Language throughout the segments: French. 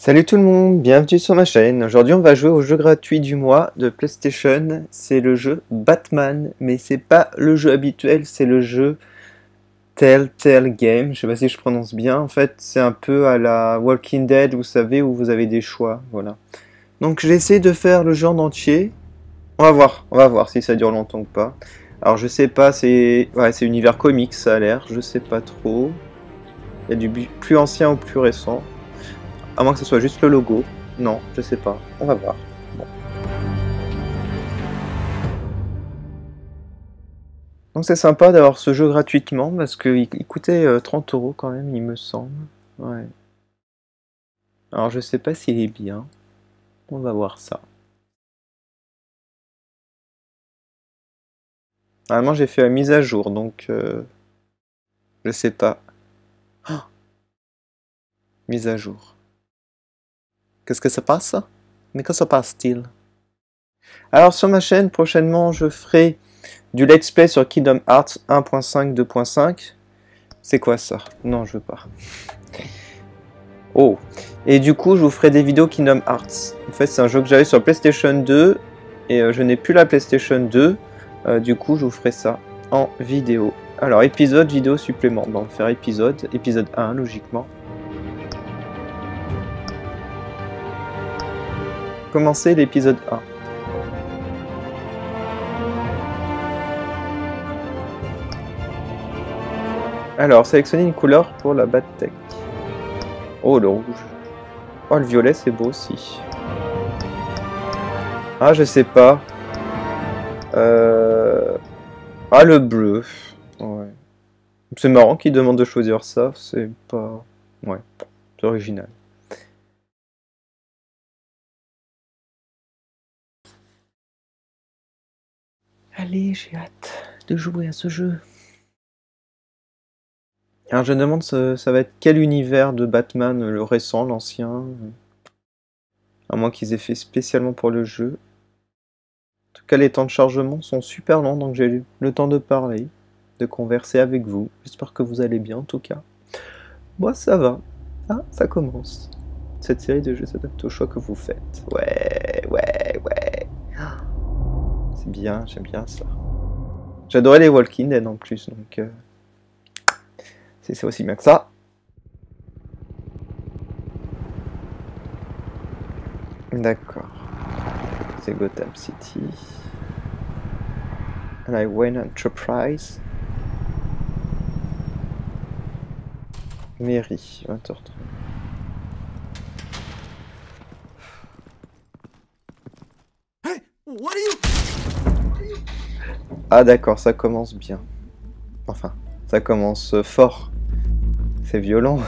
Salut tout le monde, bienvenue sur ma chaîne. Aujourd'hui on va jouer au jeu gratuit du mois de PlayStation. C'est le jeu Batman, mais c'est pas le jeu habituel, c'est le jeu Telltale Game. Je sais pas si je prononce bien. En fait, c'est un peu à la Walking Dead, vous savez, où vous avez des choix. Voilà. Donc j'ai essayé de faire le jeu en entier. On va voir si ça dure longtemps ou pas. Alors je sais pas, c'est univers comics, ça a l'air. Je sais pas trop. Il y a du plus ancien ou plus récent. À moins que ce soit juste le logo. Non, je sais pas. On va voir. Bon. Donc c'est sympa d'avoir ce jeu gratuitement parce qu'il coûtait 30 € quand même, il me semble. Ouais. Alors je sais pas s'il est bien. On va voir ça. Normalement j'ai fait la mise à jour donc je sais pas. Oh, mise à jour. Qu'est-ce que ça passe? Mais que se passe-t-il? Alors sur ma chaîne prochainement je ferai du let's play sur Kingdom Hearts 1.5, 2.5. C'est quoi ça? Non, je veux pas. Oh. Et du coup, je vous ferai des vidéos Kingdom Hearts. En fait, c'est un jeu que j'avais sur PlayStation 2. Et je n'ai plus la PlayStation 2. Du coup, je vous ferai ça en vidéo. Alors, épisode, vidéo, supplément. Bon, on va faire épisode. Épisode 1, logiquement. Commencer l'épisode 1. Alors, sélectionnez une couleur pour la Battech. Oh, le rouge. Oh, le violet, c'est beau aussi. Ah, je sais pas. Ah, le bleu. Ouais. C'est marrant qu'il demande de choisir ça. C'est pas... Ouais, c'est original. Allez, j'ai hâte de jouer à ce jeu. Alors je me demande ça va être quel univers de Batman, le récent, l'ancien, à moins qu'ils aient fait spécialement pour le jeu. En tout cas les temps de chargement sont super longs donc j'ai eu le temps de parler, de converser avec vous. J'espère que vous allez bien en tout cas. Moi ça va. Ah, ça commence. Cette série de jeux s'adapte au choix que vous faites. Ouais. C'est bien, j'aime bien ça. J'adorais les Walking Dead en plus donc... C'est aussi bien que ça. D'accord. C'est Gotham City. And I win Enterprise. Mairie, 20h30. Hey, what are you... Ah d'accord, ça commence bien. Enfin, ça commence fort. C'est violent.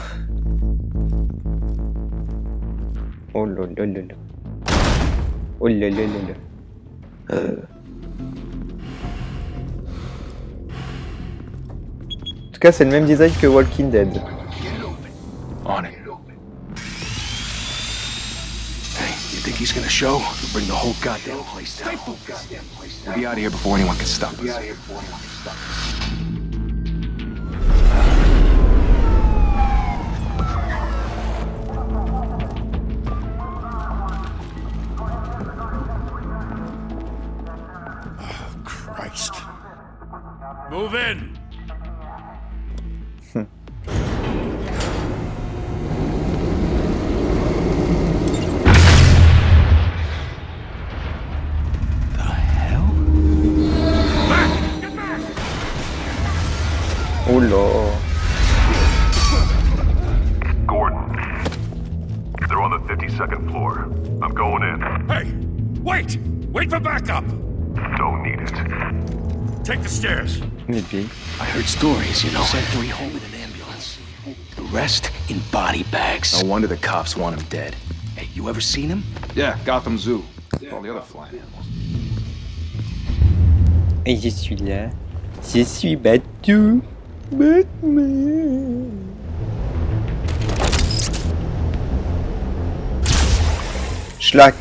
Oh là là là là. Oh là là là là. En tout cas, c'est le même design que Walking Dead. On it. Hey, you think he's gonna show? He'll bring the whole goddamn place down. We'll be out of here before anyone can stop us. Move in. The hell? Back! Get back! Oh là. Gordon, they're on the 52nd floor. I'm going in. Hey, wait! Wait for backup. Don't need it. Take the stairs. Maybe. I heard stories, you know. Sent 3 home in an ambulance. The rest in body bags. No wonder the cops want him dead. Hey, you ever seen him? Yeah, Gotham Zoo. All the other flying animals. Et je suis là. Je suis battu. Batman. Schlack.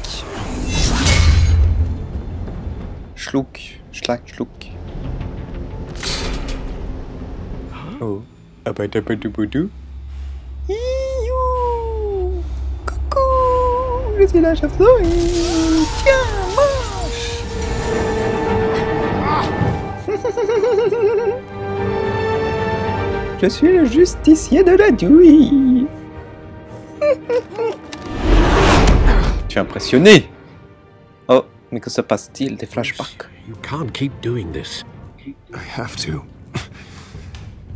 Schluck. Schlack, schluck. Oh, abadabadoubodou. Coucou. Je suis la chauve-souris. Tiens, mange. Je suis le justicier de la douille. Tu es impressionné. Oh, mais que se passe-t-il? Des flashbacks. You can't keep doing this. I have to.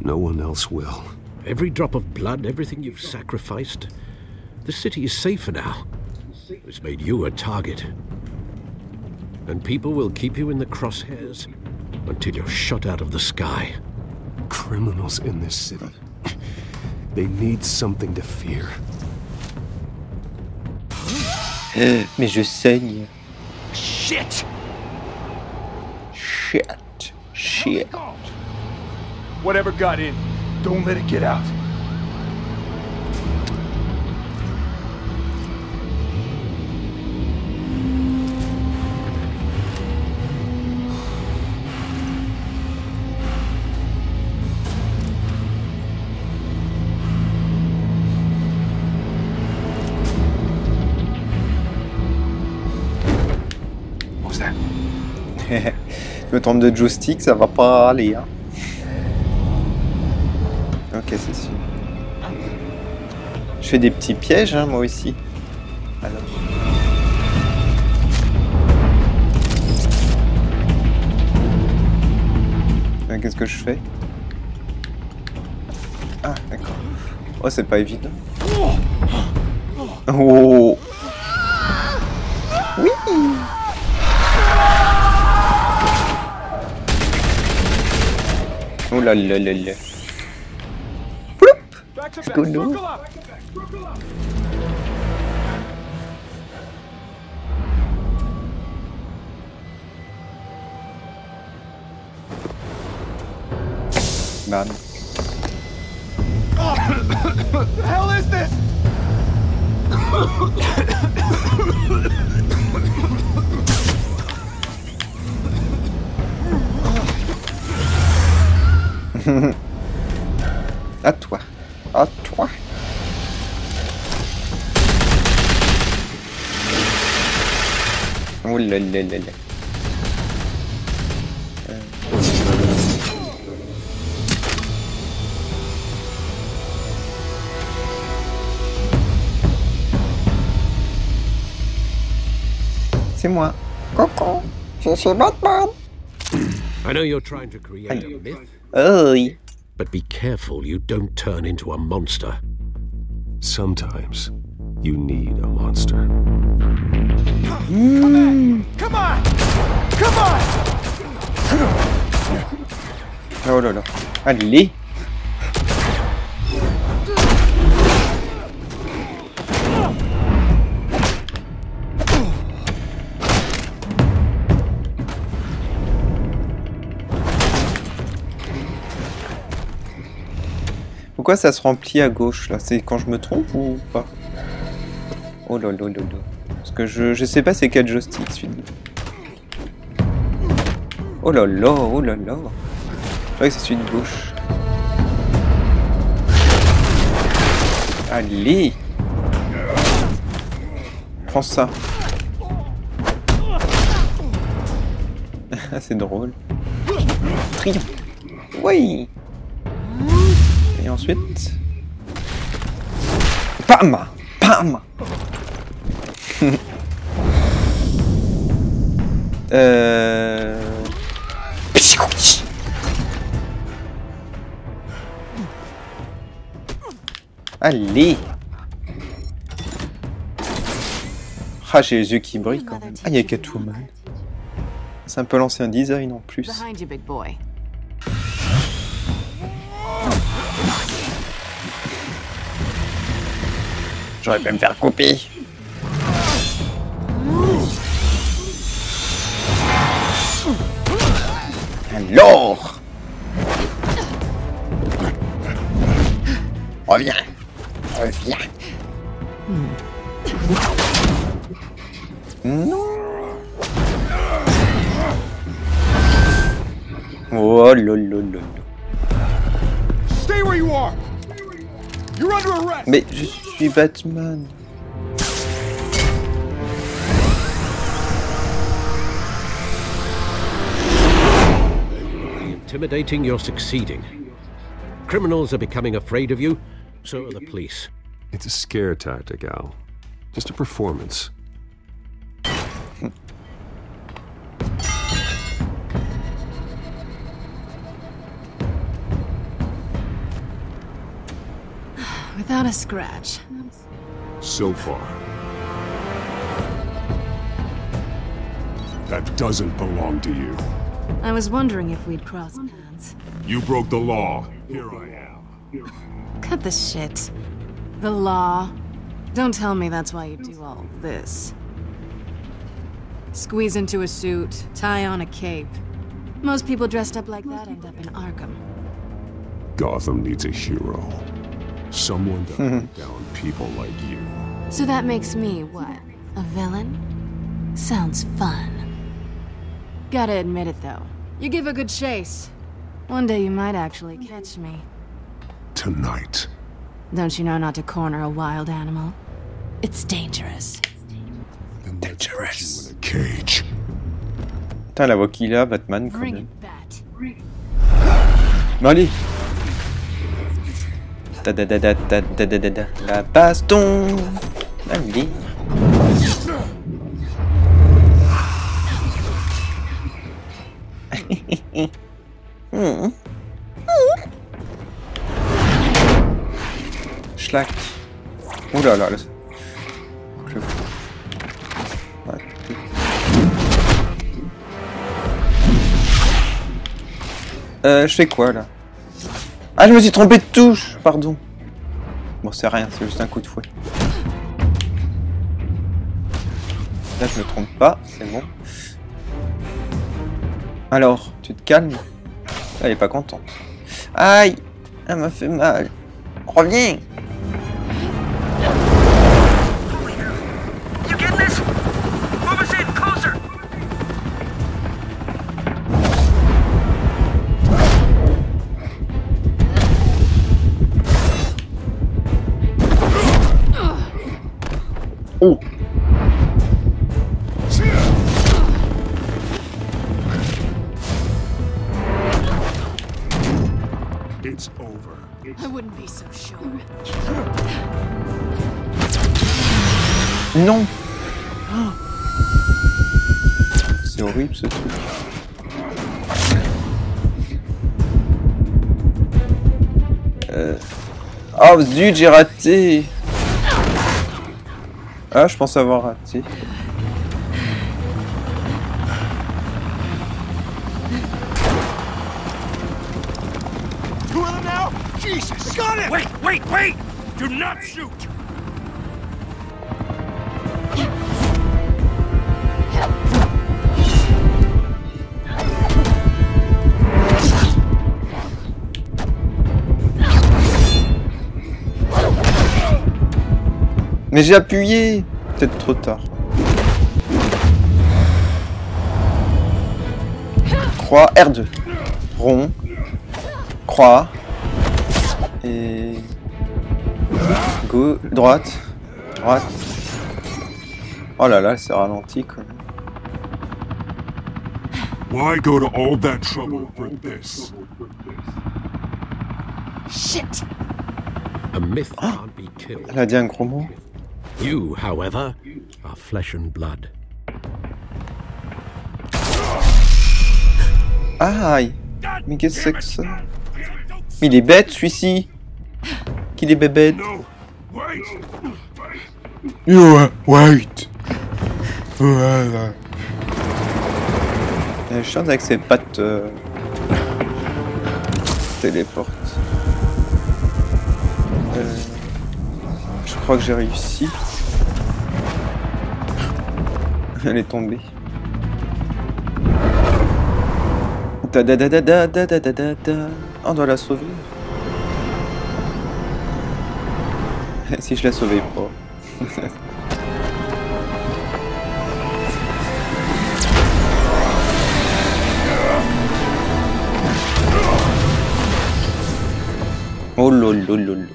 No one else will. Every drop of blood, everything you've sacrificed. The city is safer now. It's made you a target. And people will keep you in the crosshairs until you're shot out of the sky. Criminals in this city. They need something to fear. Mais je saigne. Shit! Shit. Shit. Whatever got in, don't let it get out. What was that? Je me trompe de joystick, ça va pas aller. Hein. Ok, c'est sûr. Je fais des petits pièges, hein, moi aussi. Alors. Qu'est-ce que je fais? Ah, d'accord. Oh, c'est pas évident. Oh! Oui! Oh là là là là. Let's go, no. Bam. What the hell is this? À toi. À toi. Oh là là là là. C'est moi. Coucou. Je suis Batman. I know you're trying to create a myth, Oh oui. but be careful you don't turn into a monster. Sometimes you need a monster. Come on! Come on! Oh là là. Allez. Pourquoi ça se remplit à gauche là? C'est quand je me trompe ou pas? Oh là là là là. Parce que je sais pas c'est quel joystick celui-là. Oh là là, oh là là. Je crois que c'est celui de gauche. Allez. Prends ça. C'est drôle. Triomphe. Oui. Et ensuite... Pam! Pam! Allez! Ah, j'ai les yeux qui brillent quand même. Ah, il y a Catwoman. C'est un peu l'ancien design en plus. Behind you, big boy. J'aurais pu me faire couper. Alors, reviens, reviens. Non. Oh là là là là. Stay where you are. You're under arrest. Mais je suis Batman. intimidating, you're succeeding. Criminals are becoming afraid of you, so are the police. It's a scare tactic, Al. Just a performance. Without a scratch. So far. That doesn't belong to you. I was wondering if we'd cross paths. You broke the law. Here I am. Cut the shit. The law. Don't tell me that's why you do all this. Squeeze into a suit, tie on a cape. Most people dressed up like that end up in Arkham. Gotham needs a hero. Someone to hunt down people like you. So that makes me what? A villain? Sounds fun. Gotta admit it though. You give a good chase. One day you might actually catch me. Tonight. Don't you know not to corner a wild animal? It's dangerous. Then let's put you in a cage. Putain, la voix qu'il a, Batman, quand Bring même. it, Bat. Bon, allez. Ta-da-da-da-da-da-da-da. La baston. Allez. Schlack. Oh là là. Je... Ouais. Je fais quoi là? Ah, je me suis trompé de touche, pardon. Bon, c'est rien, c'est juste un coup de fouet. Là, je me trompe pas, c'est bon. Alors, tu te calmes? Elle est pas contente. Aïe! Elle m'a fait mal. Reviens! Oh! It's over. I wouldn't be so sure. Non! Oh. C'est horrible ce truc. Oh zut, j'ai raté! Ah, je pense avoir raté. Two of them now? Jesus! Got him! Wait! Do not shoot! Mais j'ai appuyé! Peut-être trop tard. Croix, R2. Rond. Croix. Et... Gauche, droite. Droite. Oh là là, c'est ralenti quand même. Why go to all that trouble for this? Shit! A myth can't be killed. Elle a dit un gros mot. You, however, are flesh and blood. Aïe! Mais qu'est-ce que c'est que ça? Mais il est bête celui-ci! Qu'il est bébête! No, wait! You wait! Voilà. Elle chante avec ses pattes téléporte. Je crois que j'ai réussi. Elle est tombée. Da da da da da da da da da da. On doit la sauver. Si je la sauvais pas. Oh lolololol.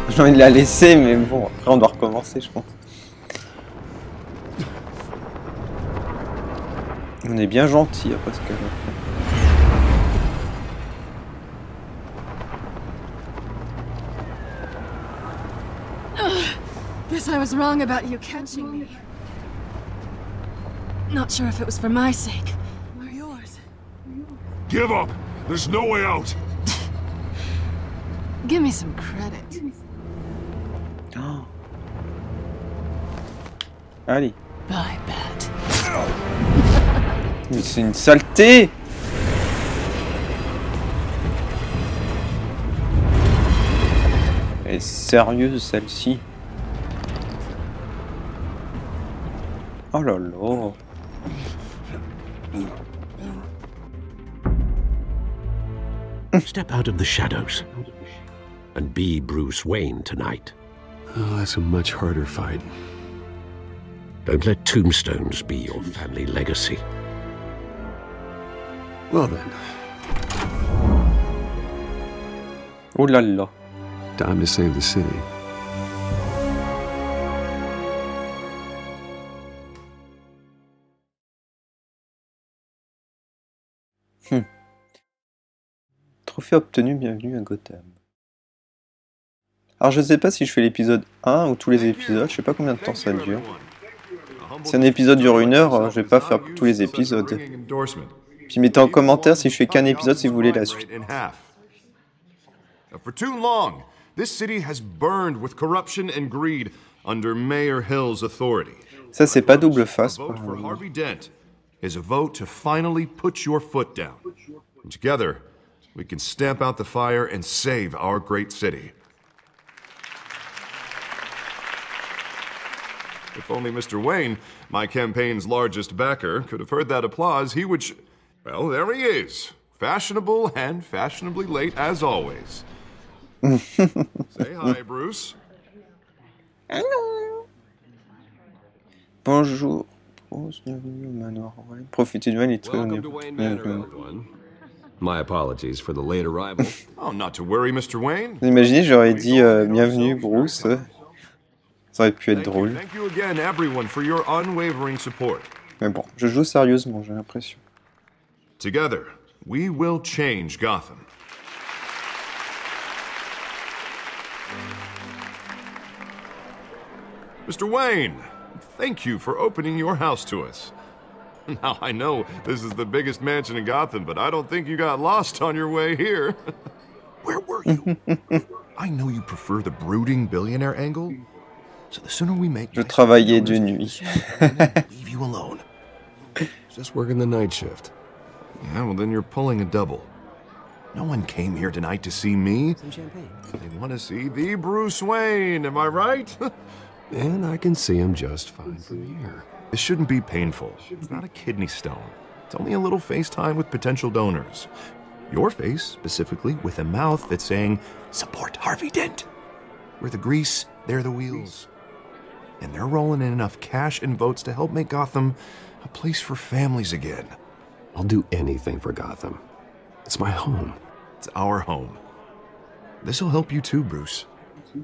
J'ai envie de la laisser, mais bon, après on doit recommencer, je pense. On est bien gentil après ce qu'elle a fait. Guess I was wrong about you catching me. Not sure if it was for my sake or yours. Give up! There's no way out! Give me some credit. Oh. Allez. Bye, Bat. Mais c'est une saleté! Elle est sérieuse celle-ci. Oh là là. Step out of the shadows and be Bruce Wayne tonight. Oh, that's a much harder fight. Don't let tombstones be your family legacy. Well then, Oh là là. time to save the city. Trophée obtenu, bienvenue à Gotham. Alors je sais pas si je fais l'épisode 1 ou tous les épisodes, je sais pas combien de temps ça dure. Si un épisode dure 1 heure, je vais pas faire tous les épisodes. Puis mettez en commentaire si je fais qu'un épisode si vous voulez la suite. For too long, this city has burned with corruption and greed under Mayor Hill's authority. Ça c'est pas double face. The vote for Harvey Dent is a vote to finally put your foot down. And together, we can stamp out the fire and save our great city. If only Mr. Wayne, my campaign's largest backer, could have heard that applause, he would well, there he is. Fashionable and fashionably late as always. Say hi, Bruce. Hello. Bonjour. Bruce, bienvenue au manoir Wayne. Profitez de Wayne, il est très Welcome to Wayne Manor, everyone. My apologies for the late arrival. Oh, not to worry, Mr. Wayne. Vous imaginez, j'aurais dit bienvenue Bruce. Ça aurait pu être drôle. Thank you again, everyone, for your unwavering support. Mais bon, je joue sérieusement, j'ai l'impression. Together, we will change Gotham. Mr. Wayne, thank you for opening your house to us. Now, I know this is the biggest mansion in Gotham, but I don't think you got lost on your way here. Where were you? I know you prefer the brooding billionaire angle, so the sooner we make... Je travaillais de nuit. Leave you alone. Just working the night shift. Yeah, well, then you're pulling a double. No one came here tonight to see me. Some champagne. They want to see the Bruce Wayne, am I right? And I can see him just fine from here. This shouldn't be painful. It's not a kidney stone. It's only a little FaceTime with potential donors. Your face, specifically, with a mouth that's saying, support Harvey Dent. We're the grease, they're the wheels. And they're rolling in enough cash and votes to help make Gotham a place for families again. I'll do anything for Gotham. It's my home. It's our home. This'll help you too, Bruce.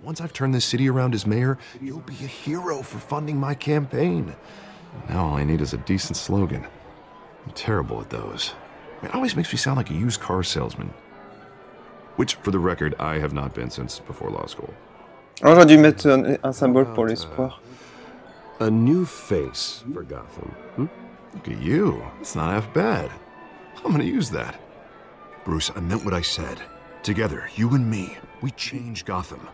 Once I've turned this city around as mayor, you'll be a hero for funding my campaign. Now all I need is a decent slogan. I'm terrible at those. It always makes me sound like a used car salesman. Which, for the record, I have not been since before law school. Alors j'aurais dû mettre un symbole pour l'espoir. A new face for Gotham. Look at you. It's not half bad. I'm gonna use that. Bruce, I meant what I said. Together, you and me, we change Gotham.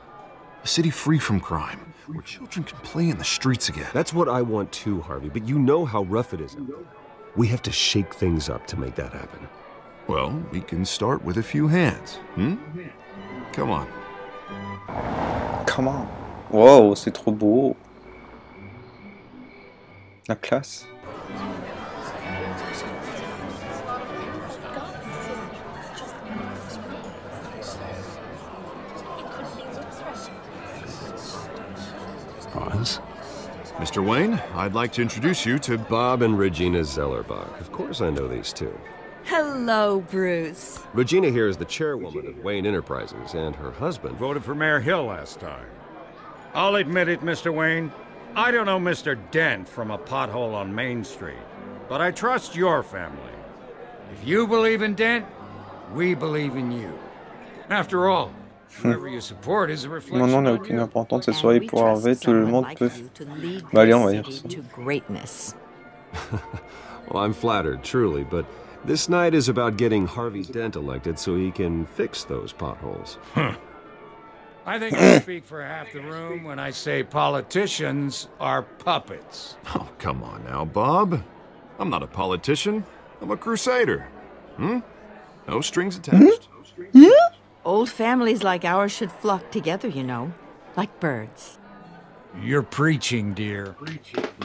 A city free from crime, where children can play in the streets again. That's what I want too, Harvey, but you know how rough it is out there. We have to shake things up to make that happen. Well, we can start with a few hands, Come on. Come on. Wow, c'est trop beau. La classe. Pause. Mr. Wayne, I'd like to introduce you to Bob and Regina Zellerbach. Of course I know these two. Hello, Bruce. Regina here is the chairwoman of Wayne Enterprises, and her husband... Voted for Mayor Hill last time. I'll admit it, Mr. Wayne. I don't know Mr. Dent from a pothole on Main Street, but I trust your family. If you believe in Dent, we believe in you. After all, whoever you support is a reflection Mon nom n'a on aucune you. importance, cette soirée pour Harvey, tout le monde peut... Bah allez, on va dire ça. To greatness. Well, I'm flattered, truly, but this night is about getting Harvey Dent elected so he can fix those potholes. I think I speak for half the room when I say politicians are puppets. Oh, come on now, Bob. I'm not a politician. I'm a crusader. No strings attached. Old families like ours should flock together, you know, like birds. You're preaching, dear.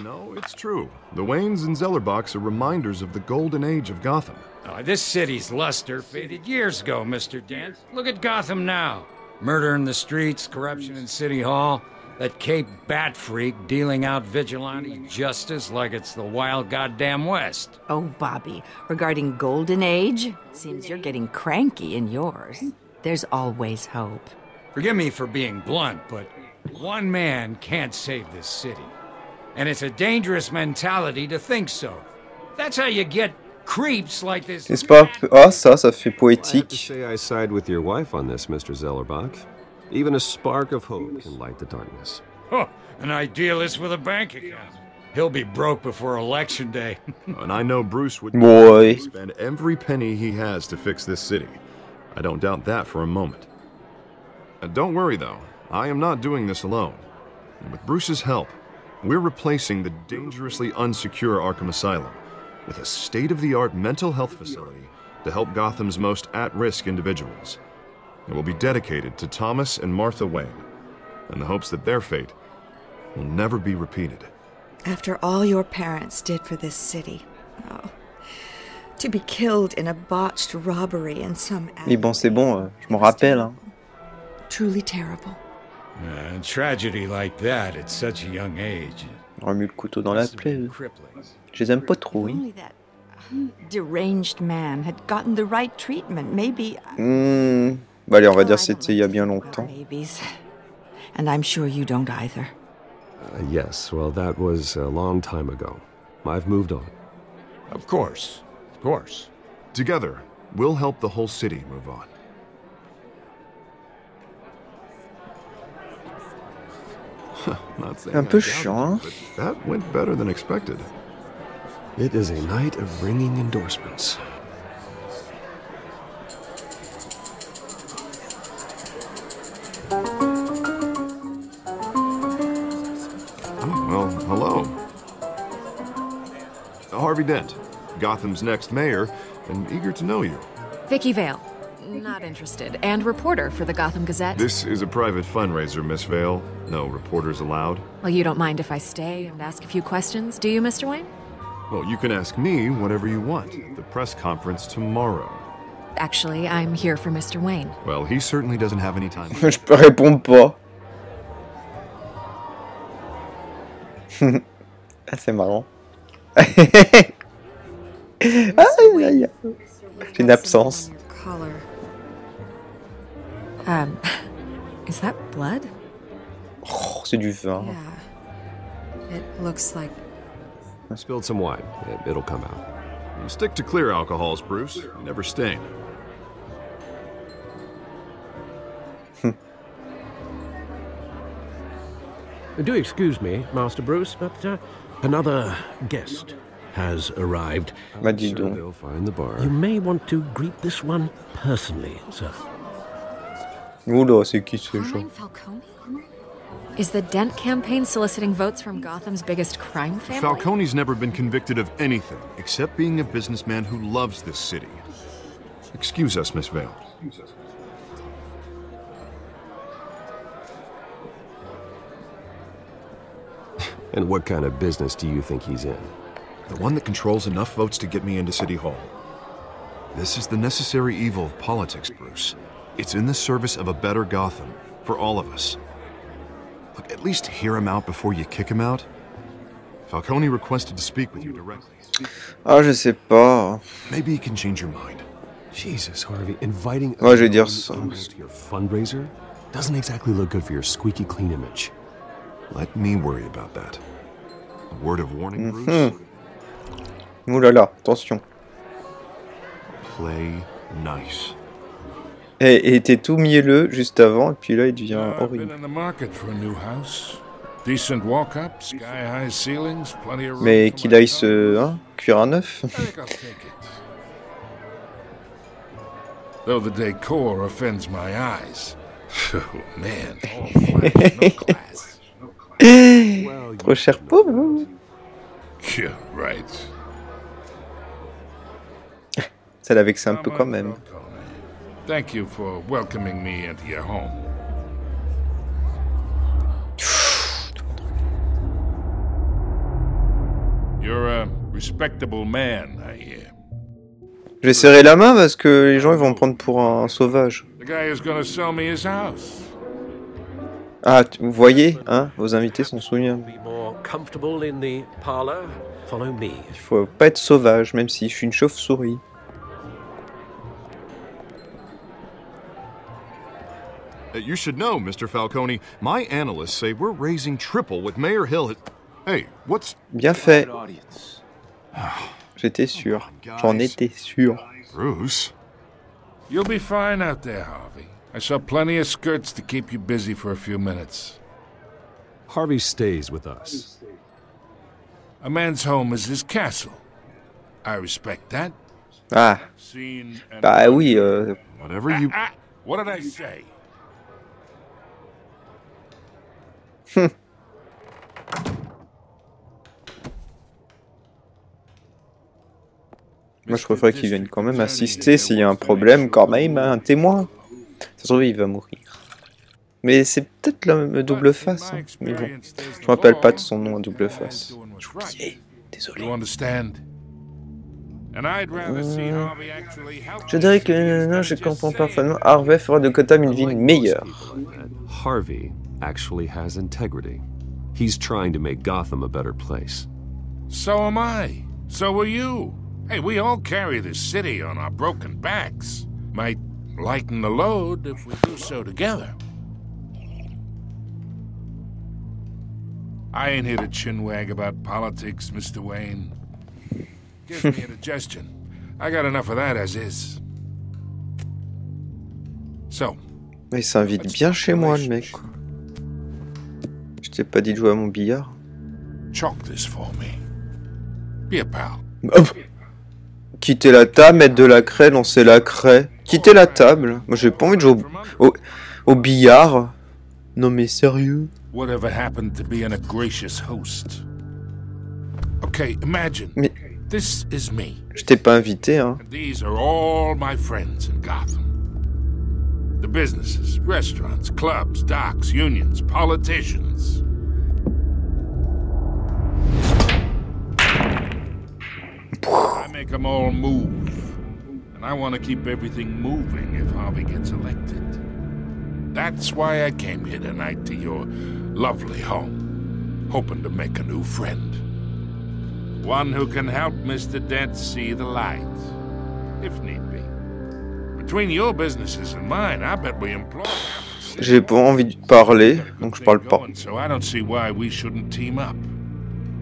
No, it's true. The Waynes and Zellerbachs are reminders of the golden age of Gotham. This city's luster faded years ago, Mr. Dent. Look at Gotham now. Murder in the streets, corruption in City Hall, that Cape Bat freak dealing out vigilante justice like it's the wild goddamn West. Oh, Bobby, regarding Golden Age, seems you're getting cranky in yours. There's always hope. Forgive me for being blunt, but one man can't save this city. And it's a dangerous mentality to think so. That's how you get creeps like this. N'est-ce pas? Ah, ça fait I have to poétique. say I side with your wife on this, Mr. Zellerbach. Even a spark of hope can light the darkness. Oh, an idealist with a bank account. He'll be broke before Election Day. And I know Bruce would Boy. spend every penny he has to fix this city. I don't doubt that for a moment. Don't worry, though. I am not doing this alone. And with Bruce's help, we're replacing the dangerously unsecure Arkham Asylum with a state-of-the-art mental health facility to help Gotham's most at-risk individuals. It will be dedicated to Thomas and Martha Wayne, in the hopes that their fate will never be repeated. After all your parents did for this city, oh, to be killed in a botched robbery in some Mais bon, c'est bon, je m'en rappelle. Hein. truly terrible. A tragedy like that at such a young age. On remet le couteau dans la plaie. eux. Je les aime pas trop, oui. Only that deranged man had gotten the right treatment, maybe. Bah allez, on va dire c'était il y a bien longtemps. Babies. And I'm sure you don't either. Yes, well, that was a long time ago. I've moved on. Of course. Of course. Together, we'll help the whole city move on. Not saying Un peu I doubt chiant, it, but that went better than expected. It is a night of ringing endorsements. Oh, well, hello. Harvey Dent, Gotham's next mayor, and eager to know you. Vicky Vale. Not interested. And reporter for the Gotham Gazette. This is a private fundraiser, Miss Vale. No reporters allowed. Well, you don't mind if I stay and ask a few questions, do you, Mr. Wayne? Well, you can ask me whatever you want at the press conference tomorrow. Actually, I'm here for Mr. Wayne. Well, he certainly doesn't have any time. Je peux répondre pas. Ah, c'est marrant. Aïe, aïe, aïe. C'est une absence. Collar. Is that blood? Oh, c'est du vin. Yeah. It looks like. I spilled some wine. It'll come out. You stick to clear alcohols, Bruce. You never stain. Do excuse me, Master Bruce, but another guest has arrived. Bah dis donc. They'll find the bar. You may want to greet this one personally, sir. Oula, c'est qui ce genre? Is the Dent campaign soliciting votes from Gotham's biggest crime family? Falcone's never been convicted of anything except being a businessman who loves this city. Excuse us, Miss Vale. And what kind of business do you think he's in? The one that controls enough votes to get me into City Hall. This is the necessary evil of politics, Bruce. It's in the service of a better Gotham, for all of us. Look, at least hear him out before you kick him out. Falcone requested to speak with you directly. Ah, je sais pas. Maybe he can change your mind. Jesus, Harvey, inviting Moi, je vais dire ça. to your fundraiser doesn't exactly look good for your squeaky clean image. Let me worry about that. A word of warning, Bruce? Ouh là là, attention. Play nice. Et il était tout mielleux juste avant, et puis là il devient horrible. Mais qu'il aille se cuire un œuf. Though the decor offends my eyes. Oh man, all flash, no class. Trop cher pauvre. Yeah, right. Ça l'a vexé un peu quand même. Thank you for welcoming me into your home. You're a respectable man, I hear. Je vais serrer la main parce que les gens ils vont me prendre pour un sauvage. The guy is gonna sell me his house. Ah, vous voyez, hein, vos invités sont soulignés. Il faut pas être sauvage, même si je suis une chauve-souris. You should know, Mr. Falcone, my analysts say we're raising triple with Mayor Hill. Hey, what's... Bien fait. J'étais sûr. J'en étais sûr. Bruce? You'll be fine out there, Harvey. I saw plenty of skirts to keep you busy for a few minutes. Harvey stays with us. A man's home is his castle. I respect that. Ah. Bah oui. Whatever you... What did I say? Moi je préfère qu'il vienne quand même assister s'il y a un problème, quand même, un témoin. Ça se trouve, il va mourir. Mais c'est peut-être la double face. Hein. Mais bon, je me rappelle pas de son nom à double face. J'ai oublié, désolé. Je dirais que non, je comprends parfaitement. Harvey fera de Gotham une ville meilleure. Harvey actually has integrity. He's trying to make Gotham a better place. So am I. So are you. Hey, we all carry this city on our broken backs. Might lighten the load if we do so together. I ain't here to chinwag about politics, Mr. Wayne. Give me a digestion. I got enough of that as is. So. Il s'invite bien chez moi, le mec. Je t'ai pas dit de jouer à mon billard. Chalk this for me. Be a pal. Quitter la table, mettre de la craie, lancer la craie. Quitter la table. Moi j'ai pas envie de jouer au billard. Non mais sérieux. Whatever happened to being a gracious host? Okay, imagine. Mais this is me. Je t'ai pas invité, hein. These are all my friends in Gotham. The businesses, restaurants, clubs, docks, unions, politicians. I make them all move. And I want to keep everything moving if Harvey gets elected. That's why I came here tonight to your lovely home, hoping to make a new friend. One who can help Mr. Dent see the light, if need be. Between your businesses and mine, I bet we employ... J'ai pas envie de parler, donc je parle pas. So I don't see why we shouldn't team up.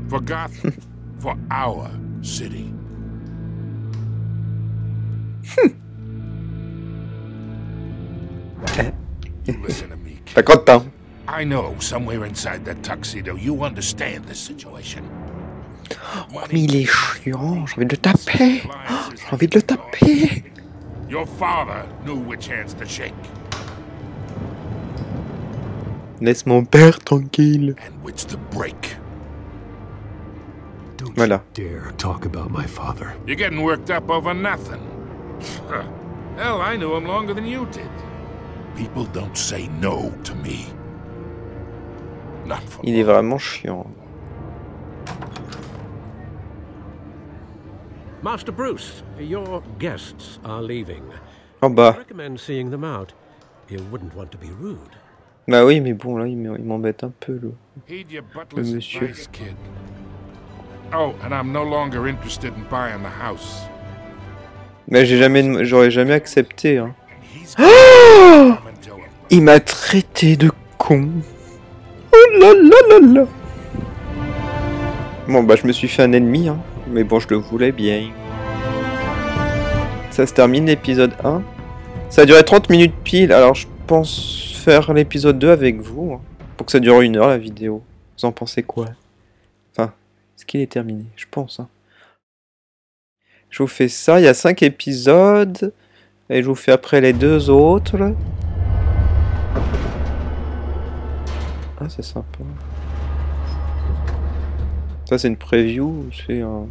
For Gotham, for our city. Listen to me, kid. Pas content. I know somewhere inside that tuxedo you understand the situation. Oh, mais il est chiant, j'ai envie de le taper. J'ai envie de le taper. Your father knew which hands to shake. Laisse mon père tranquille. And which to break. Voilà. Dare talk about my father. You're getting worked up over nothing. Hell, I knew him longer than you did. People don't say no to me. Not for Il est vraiment chiant. Master Bruce, your guests are leaving. Oh bah. I recommend seeing them out. You wouldn't want to be rude. Bah oui, mais bon, là, il m'embête un peu, le monsieur. Advice, kid. Oh, and I'm no longer interested in buying the house. Mais j'aurais jamais accepté, hein. Oh, il m'a traité de con. Oh là là là là. Bon bah je me suis fait un ennemi, hein. Mais bon je le voulais bien. Ça se termine l'épisode 1. Ça a duré 30 minutes pile, alors je pense faire l'épisode 2 avec vous. Hein, pour que ça dure 1 heure la vidéo. Vous en pensez quoi? Enfin, est-ce qu'il est terminé? Je pense. Hein. Je vous fais ça, il y a 5 épisodes. Et je vous fais après les 2 autres. Là. Ah c'est sympa. Ça c'est une preview, c'est une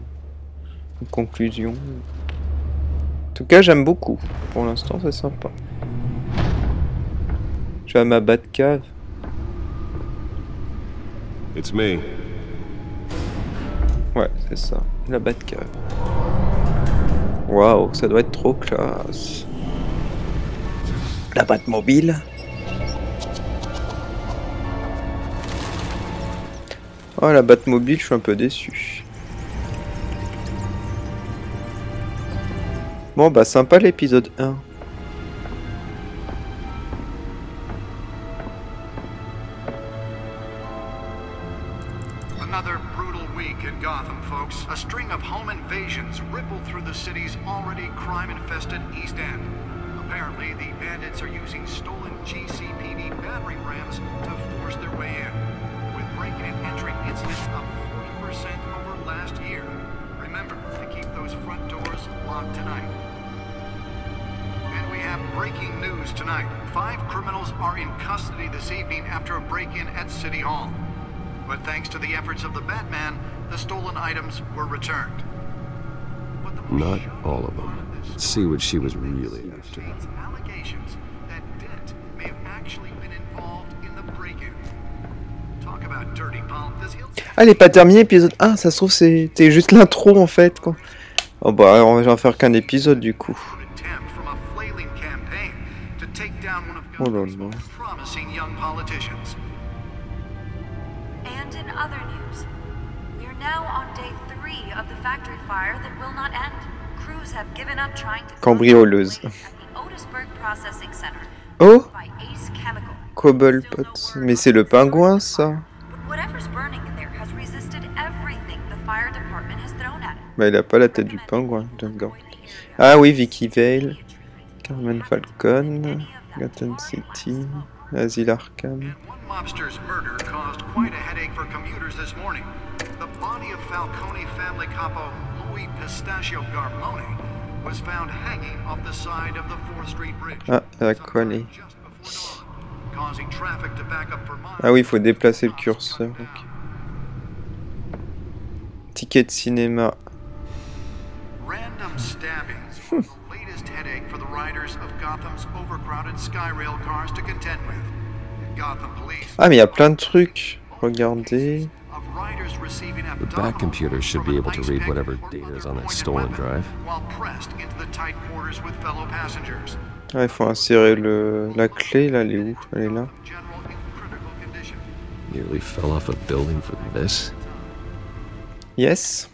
conclusion. En tout cas j'aime beaucoup. Pour l'instant c'est sympa. J'ai ma Batcave. It's me. Ouais c'est ça, la Batcave. Waouh, ça doit être trop classe. La Batmobile. Oh la Batmobile, je suis un peu déçu. Bon bah sympa l'épisode 1. Another brutal week in Gotham, folks. A string of home invasions ripple through the city's already crime-infested East End. Apparently, the bandits are using stolen GCPD battering rams to force their way in. With breaking and entering incidents up 40% over last year. Remember to keep those front doors locked tonight. And we have breaking news tonight. 5 criminals are in custody this evening after a break-in at City Hall. But thanks to the efforts of the Batman, the stolen items were returned. Not all of them. Let's see what she was really after. Allegations that Dent may have actually been involved in the break-in. Talk about dirty politics. Ah, elle est pas terminée, épisode 1, ça se trouve c'était juste l'intro en fait quoi. Oh bah on va en faire qu'un épisode du coup. Oh là là. And in other news, we are now on day 3 of the factory fire that will not end. Crews have given up trying to Cambrioleuse. Oh, Cobblepot. Mais c'est le pingouin ça. Bah il a pas la tête du pingouin, John Gordon. Ah oui, Vicky Vale, Carmen Falcon, Gotham City, Asile Arkham. Mobster's murder caused quite a headache for commuters this morning. The body of Falcone family capo Louis Pistachio Garmone was found hanging off the side of the 4th Street Bridge. Ah, la collée. Causing traffic to back up for miles. Ah oui, il faut déplacer le curseur. Okay. Ticket de cinéma. Random stabbings were the latest headache for the riders of Gotham's overcrowded Skyrail cars to contend with. Ah mais il y a plein de trucs. Regardez. The back computer should be able to read whatever data is on that stolen drive. Ah, il faut insérer la clé là, elle est où? Elle est là. Nearly fell off a building for this. Yes.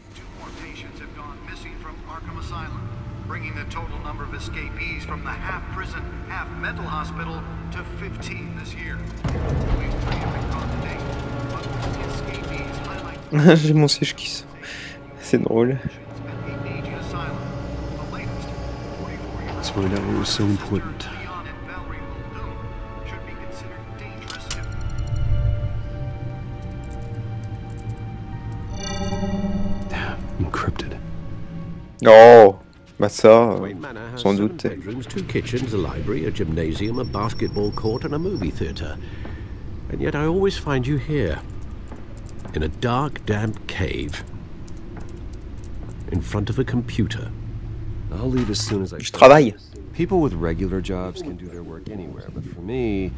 Bringing the total number of escapees from the half-prison, half-mental hospital to 15 this year. J'ai mon siège qui sort. C'est drôle. Let's find out what was so important. Encrypted. Oh, bah ça, sans doute. Bedrooms, 2 kitchens, a library, a gymnasium, a basketball court, and a movie theatre. And yet I always find you here, in a dark, damp cave, in front of a computer. I'll leave as soon as I Je travaille. People with regular jobs can do their work anywhere, but for me,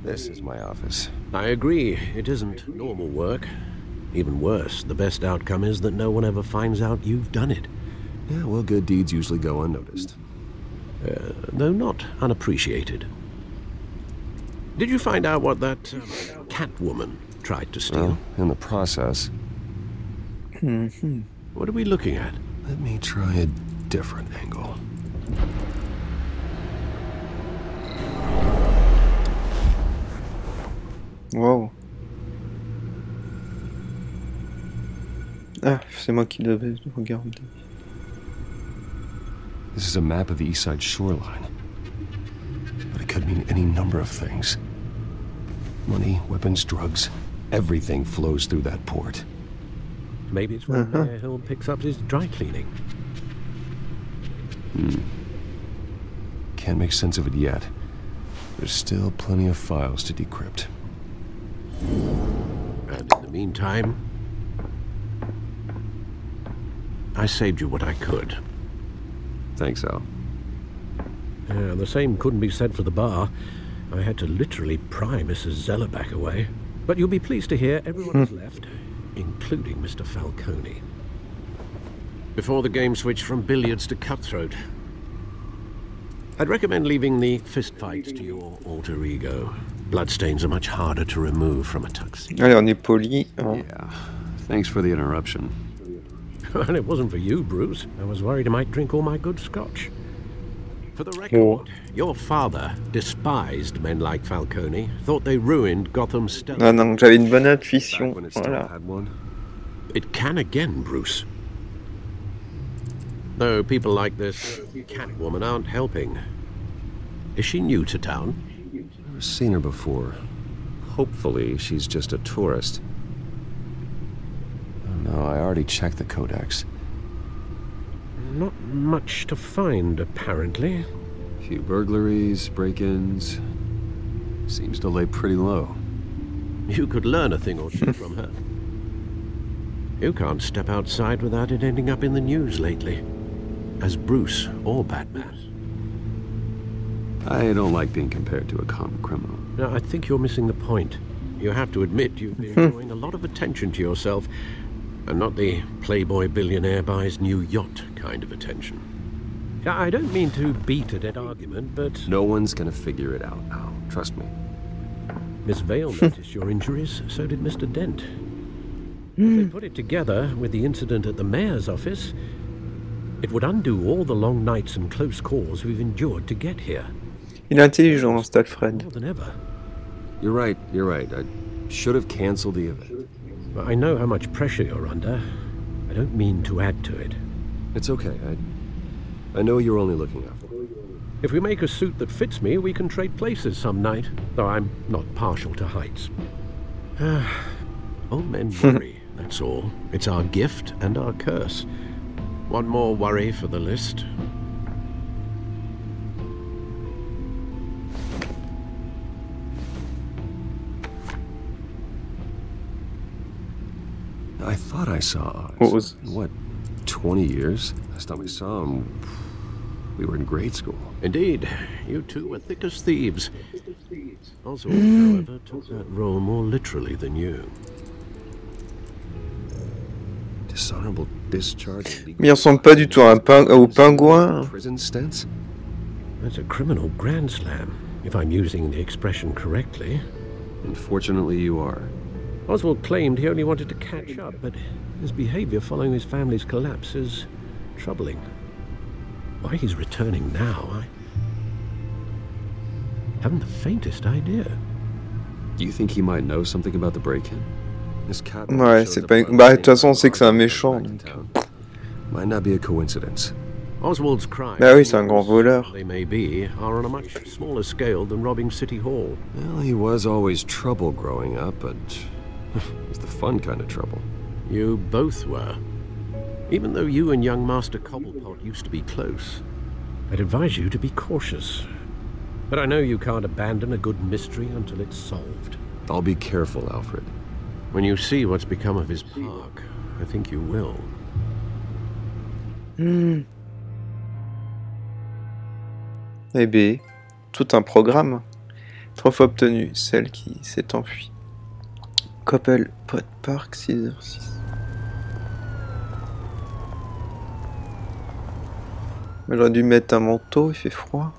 this is my office. I agree, it isn't normal work. Even worse, the best outcome is that no one ever finds out you've done it. Yeah, well, good deeds usually go unnoticed. Though not unappreciated. Did you find out what that Catwoman tried to steal? Well, in the process. What are we looking at? Let me try a different angle. Wow. Ah, c'est moi qui devais regarder. This is a map of the east side shoreline. But it could mean any number of things. Money, weapons, drugs, everything flows through that port. Maybe it's where Mayor Hill picks up his dry cleaning. Can't make sense of it yet. There's still plenty of files to decrypt. And in the meantime, I saved you what I could. Thanks, Al. The same couldn't be said for the bar. I had to literally pry Mrs. Zellerback away. But you'll be pleased to hear everyone has left, including Mr. Falcone. Before the game switched from billiards to cutthroat. I'd recommend leaving the fistfights to your alter ego. Bloodstains are much harder to remove from a tuxedo. Allez, on est poli. Yeah. Thanks for the interruption. And it wasn't for you, Bruce. I was worried I might drink all my good scotch. For the record, your father despised men like Falcone, thought they ruined Gotham's stellar. Ah non, j'avais une bonne intuition. Voilà. It can again, Bruce. Though people like this Catwoman aren't helping. Is she new to town? Never seen her before. Hopefully, she's just a tourist. Oh, no, I already checked the codex. Not much to find, apparently. A few burglaries, break-ins. Seems to lay pretty low. You could learn a thing or two from her. You can't step outside without it ending up in the news lately. As Bruce or Batman. I don't like being compared to a common criminal. No, I think you're missing the point. You have to admit you've been drawing a lot of attention to yourself, and not the playboy billionaire buys new yacht kind of attention. I don't mean to beat a dead argument, but... No one's gonna figure it out, Al. Trust me. Miss Vale noticed your injuries, so did Mr. Dent. If they put it together with the incident at the mayor's office, it would undo all the long nights and close calls we've endured to get here. Il est intelligent, cet Alfred. More than ever. You're right. I should have canceled the event. I know how much pressure you're under. I don't mean to add to it. It's okay. I know you're only looking out for me. If we make a suit that fits me, we can trade places some night, though I'm not partial to heights. Old men worry, that's all. It's our gift and our curse. One more worry for the list. I thought I saw Oz. What, 20 years? Last time we saw him, we were in grade school. Indeed. You two were thick as thieves. Oswald, however, took that role more literally than you. Dishonorable discharge. Mais il ressemble pas du tout à au pingouin. Prison stents? That's a criminal grand slam, if I'm using the expression correctly. Unfortunately, you are. Oswald claimed he only wanted to catch up, but his behavior following his family's collapse is troubling. Why he's returning now, I haven't the faintest idea. Do you think he might know something about the break-in? Ouais, c'est pas... Bah, de toute façon, on sait que c'est un méchant, donc... Might not be a coincidence. Oswald's crimes, bah oui, c'est un grand voleur. They may be, are on a much smaller scale than robbing City Hall. Well, he was always trouble growing up, but it was the fun kind of trouble. You both were. Even though you and young Master Cobblepot used to be close, I'd advise you to be cautious. But I know you can't abandon a good mystery until it's solved. I'll be careful, Alfred. When you see what's become of his park, I think you will. Eh bien, tout un programme. 3 fois obtenu, celle qui s'est enfuie. Couple Pot Park 6h06. J'aurais dû mettre un manteau, il fait froid.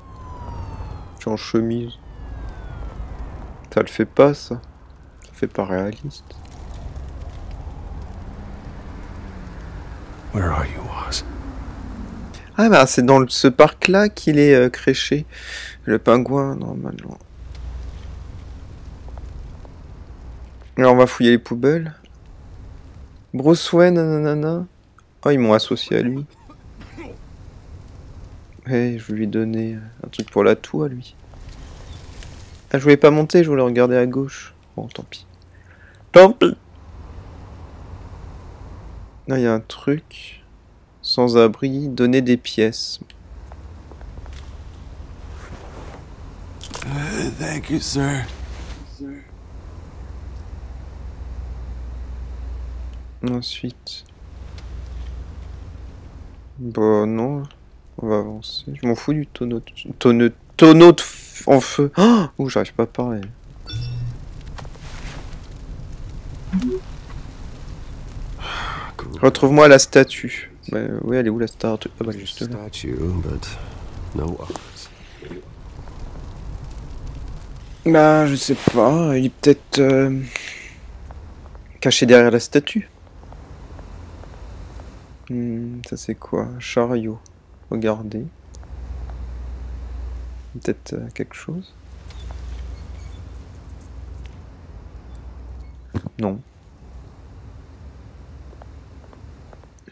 Je suis en chemise. Ça le fait pas, ça. Ça fait pas réaliste. Where are you, Oz? Ah bah c'est dans ce parc-là qu'il est créché. Le pingouin, normalement. Alors on va fouiller les poubelles. Bruce Wayne, nanana. Oh, ils m'ont associé à lui. Ouais, je vais lui donner un truc pour la toux à lui. Ah, je voulais pas monter, je voulais regarder à gauche. Bon, tant pis. Tant pis. Là, il y a un truc. Sans abri, donner des pièces. Thank you, sir. Ensuite. Bah non. On va avancer. Je m'en fous du tonneau en feu. Oh, ouh, j'arrive pas à parler. Retrouve-moi la statue. Bah, oui, elle est où la statue? Ah bah juste là. Bah, je sais pas. Il est peut-être caché derrière la statue. Ça c'est quoi? Un chariot. Regardez. Peut-être quelque chose. Non.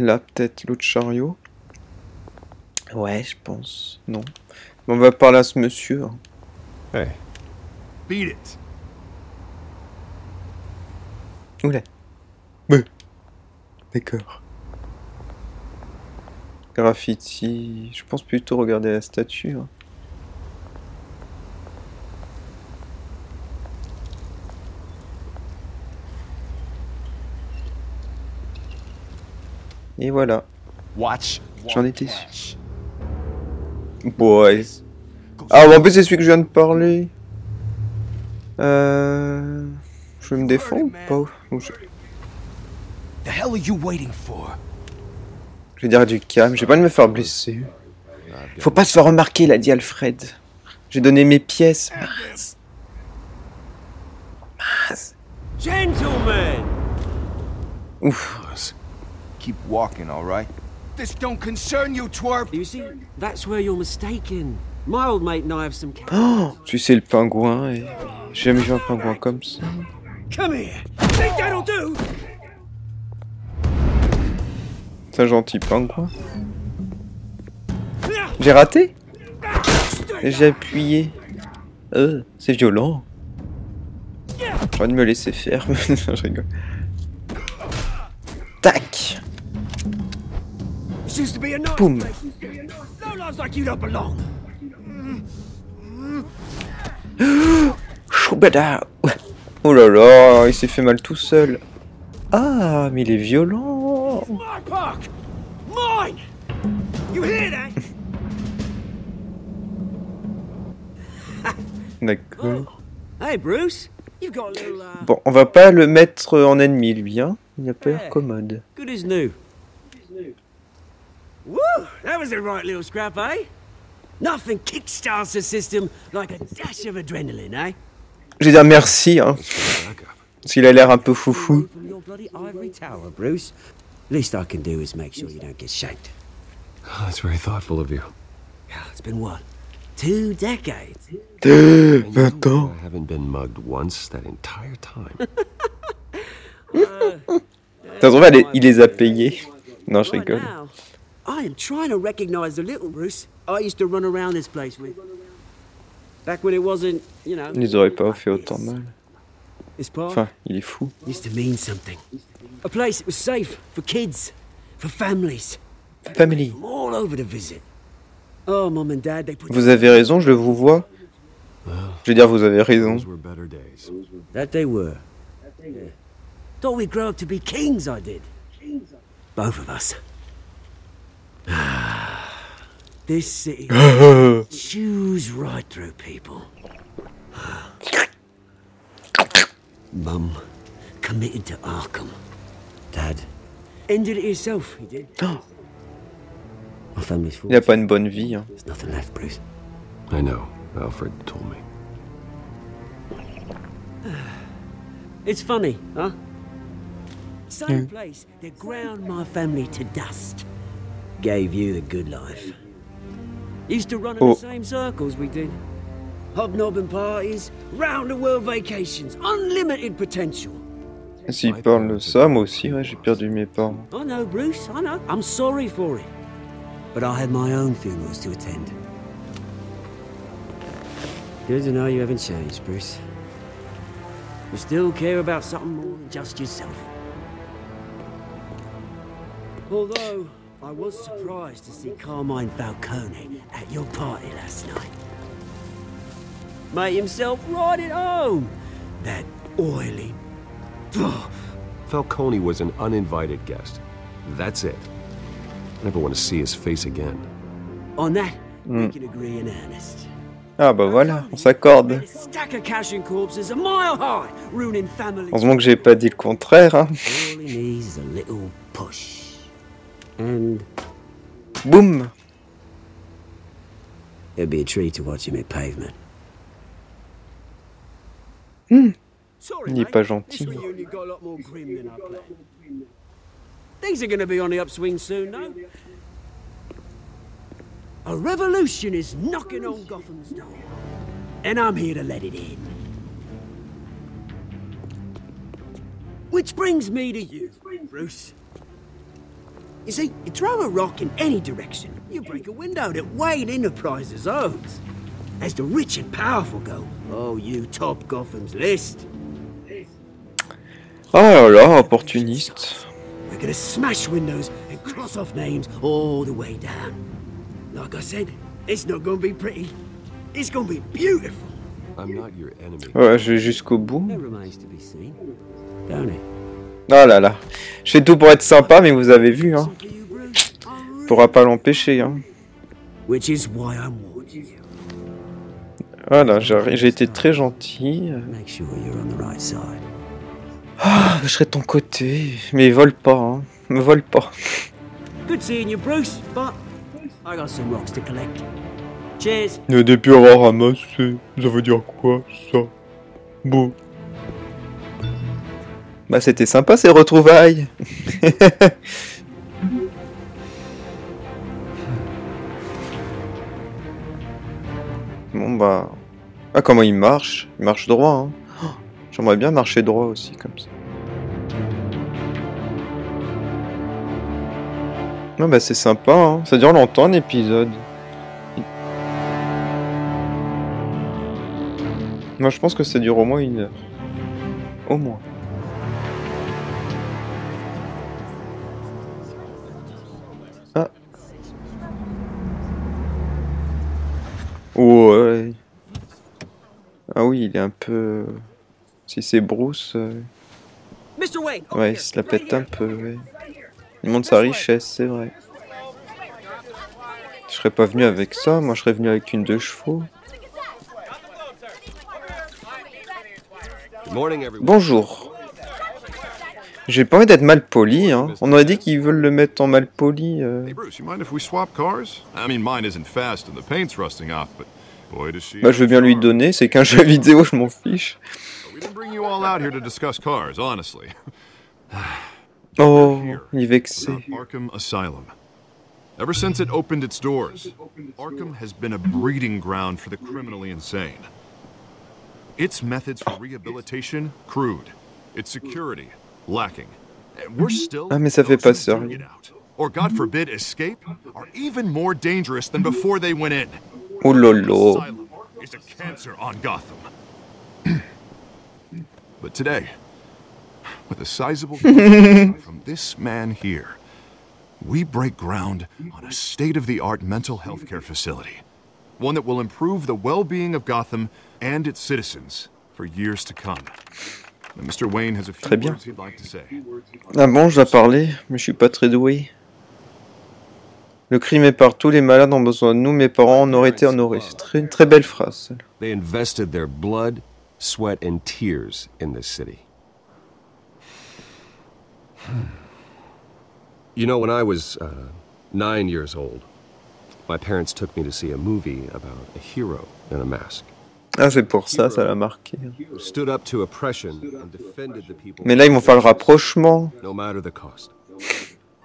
Là, peut-être l'autre chariot. Ouais, je pense. Non. On va parler à ce monsieur. Hey. Beat it. Oula. Ouais. D'accord. Graffiti. Je pense plutôt regarder la statue. Hein. Et voilà. J'en étais sûr. Ouais. Ah, bah, en plus, c'est celui que je viens de parler. Je vais me défendre ou pas? The hell are you waiting for? Je vais dire du calme, j'ai pas de me faire blesser. Faut pas se faire remarquer, l'a dit Alfred. J'ai donné mes pièces. Mince. Mince. Gentlemen! Ouf. Keep walking, all right? This don't concern you, twerp! You see, that's where you're mistaken. My old mate and I have some... Oh, tu sais le pingouin et... J'ai jamais vu un pingouin comme ça. Come here! Think that'll do? C'est un gentil pingouin. J'ai raté? J'ai appuyé. C'est violent. J'ai envie de me laisser faire. Je rigole. Tac. Boum. Choubada. Oh là là, il s'est fait mal tout seul. Ah, mais il est violent. D'accord. Bon, on va pas le mettre en ennemi, lui, hein. Il a pas l'air commode. Good as new. Woo! That was a right little scrap, eh? Nothing kickstarts the system like a dash of adrenaline, eh? Je vais dire merci, hein. Parce qu'il a l'air un peu foufou. Least I can do is make sure you don't get shanked. Oh, that's very thoughtful of you. It's been what? 2 decades? 20 ans. I haven't been mugged once that entire time. Ça se trouve, il les a payés. Non, je rigole. I am trying to recognize the little Bruce I used to run around this place with. Back when it wasn't, you know. Ils auraient pas fait autant mal. Enfin, il est fou. Used to mean something. A place that was safe for kids, for families. Family. From all over to visit. Oh, mom and dad, they put. Vous avez raison, je vous vois. Je veux dire, vous avez raison. That they were. Yeah. Thought we'd grow up to be kings, I did. Both of us. This city chews right through people. Mum committed to Arkham. Dad ended it himself, he did. My family's full. Il a pas une bonne vie. Hein. There's nothing left, Bruce. I know. Alfred told me. It's funny, huh? Same place that ground my family to dust. Gave you the good life. Used to run in the same circles we did. Hobnobbing parties, round-the-world vacations, unlimited potential. S'il parle de ça, moi aussi, ouais, j'ai perdu mes parents. I know, Bruce, I know. I'm sorry for it. But I had my own funerals to attend. Good to know you haven't changed, Bruce. You still care about something more than just yourself. Although, I was surprised to see Carmine Falcone at your party last night. Made himself right at home. That oily... Falcone was an uninvited guest. That's it. I never want to see his face again. On that, we can agree in earnest. Ah bah voilà, on s'accorde. Stack of cashing corpses a mile high, ruining families. Heureusement que j'ai pas dit le contraire, hein. All he needs is a little push. And... Boum. It'd be a treat to watch him hit pavement. Il est pas gentil. Things are going to be on the upswing soon, no? A revolution is knocking on Gotham's door, and I'm here to let it in. Which brings me to you, Bruce. You see, you throw a rock in any direction, you break a window that Wayne Enterprises owns. As the rich and powerful go, oh, you top Gotham's list. Oh là là, opportuniste. We're gonna smash windows and cross off names all the way down. Like I said, it's not gonna be pretty. It's gonna be beautiful. I'm not your enemy. Ouais, je vais jusqu'au bout. It remains to be seen, don't it? Oh là là. Je fais tout pour être sympa, mais vous avez vu, hein. Pourra pas l'empêcher, hein. Which is why I'm warning you. Voilà, j'ai été très gentil. Make sure you're on the right side. Ah, je serai de ton côté. Mais vole pas, hein. Me vole pas. Good seeing you, Bruce, but I got some rocks to collect. Cheers. Il y a des pierres à ramasser. Ça veut dire quoi, ça? Bon. Bah, c'était sympa ces retrouvailles. Bon, bah. Ah, comment il marche? Il marche droit, hein. Oh, j'aimerais bien marcher droit aussi, comme ça. Ah, bah, c'est sympa, hein. Ça dure longtemps, un épisode. Moi, je pense que ça dure au moins 1 heure. Au moins. Ah. Ouais. Ah oui, il est un peu... Si c'est Bruce... Ouais, il se la pète un peu, ouais. Il montre sa richesse, c'est vrai. Je serais pas venu avec ça, moi je serais venu avec une 2 chevaux. Bonjour. J'ai pas envie d'être mal poli, hein. On aurait dit qu'ils veulent le mettre en mal poli. Bah, je veux bien lui donner, c'est qu'un jeu vidéo, je m'en fiche. Oh, il est vexé. Arkham Asylum. Ever since it opened its doors, Arkham has been a breeding ground for the criminally insane. Its methods for rehabilitation, crude. Its security, lacking. And we're still... Ah, mais ça fait pas sérieux. Or, God forbid, escape, are even more dangerous than before they went in. Oh lolo. Asylum is a cancer on Gotham. But today, with a sizable from this man here, we break ground on a state-of-the-art mental health care facility. One that will improve the well-being of Gotham and its citizens for years to come. And Mr. Wayne has a few words he'd like to say. Ah bon, je dois parler, mais je suis pas très doué. Le crime est partout, les malades ont besoin de nous, mes parents en auraient été honorés. C'est une très belle phrase. They invested their blood, sweat and tears in this city. You know, when I was 9 years old, my parents took me to see a movie about a hero in a mask. Ah, c'est pour ça, ça l'a marqué. Stood up to oppression and defended the people. Mais là, ils vont faire le rapprochement. No matter the cost.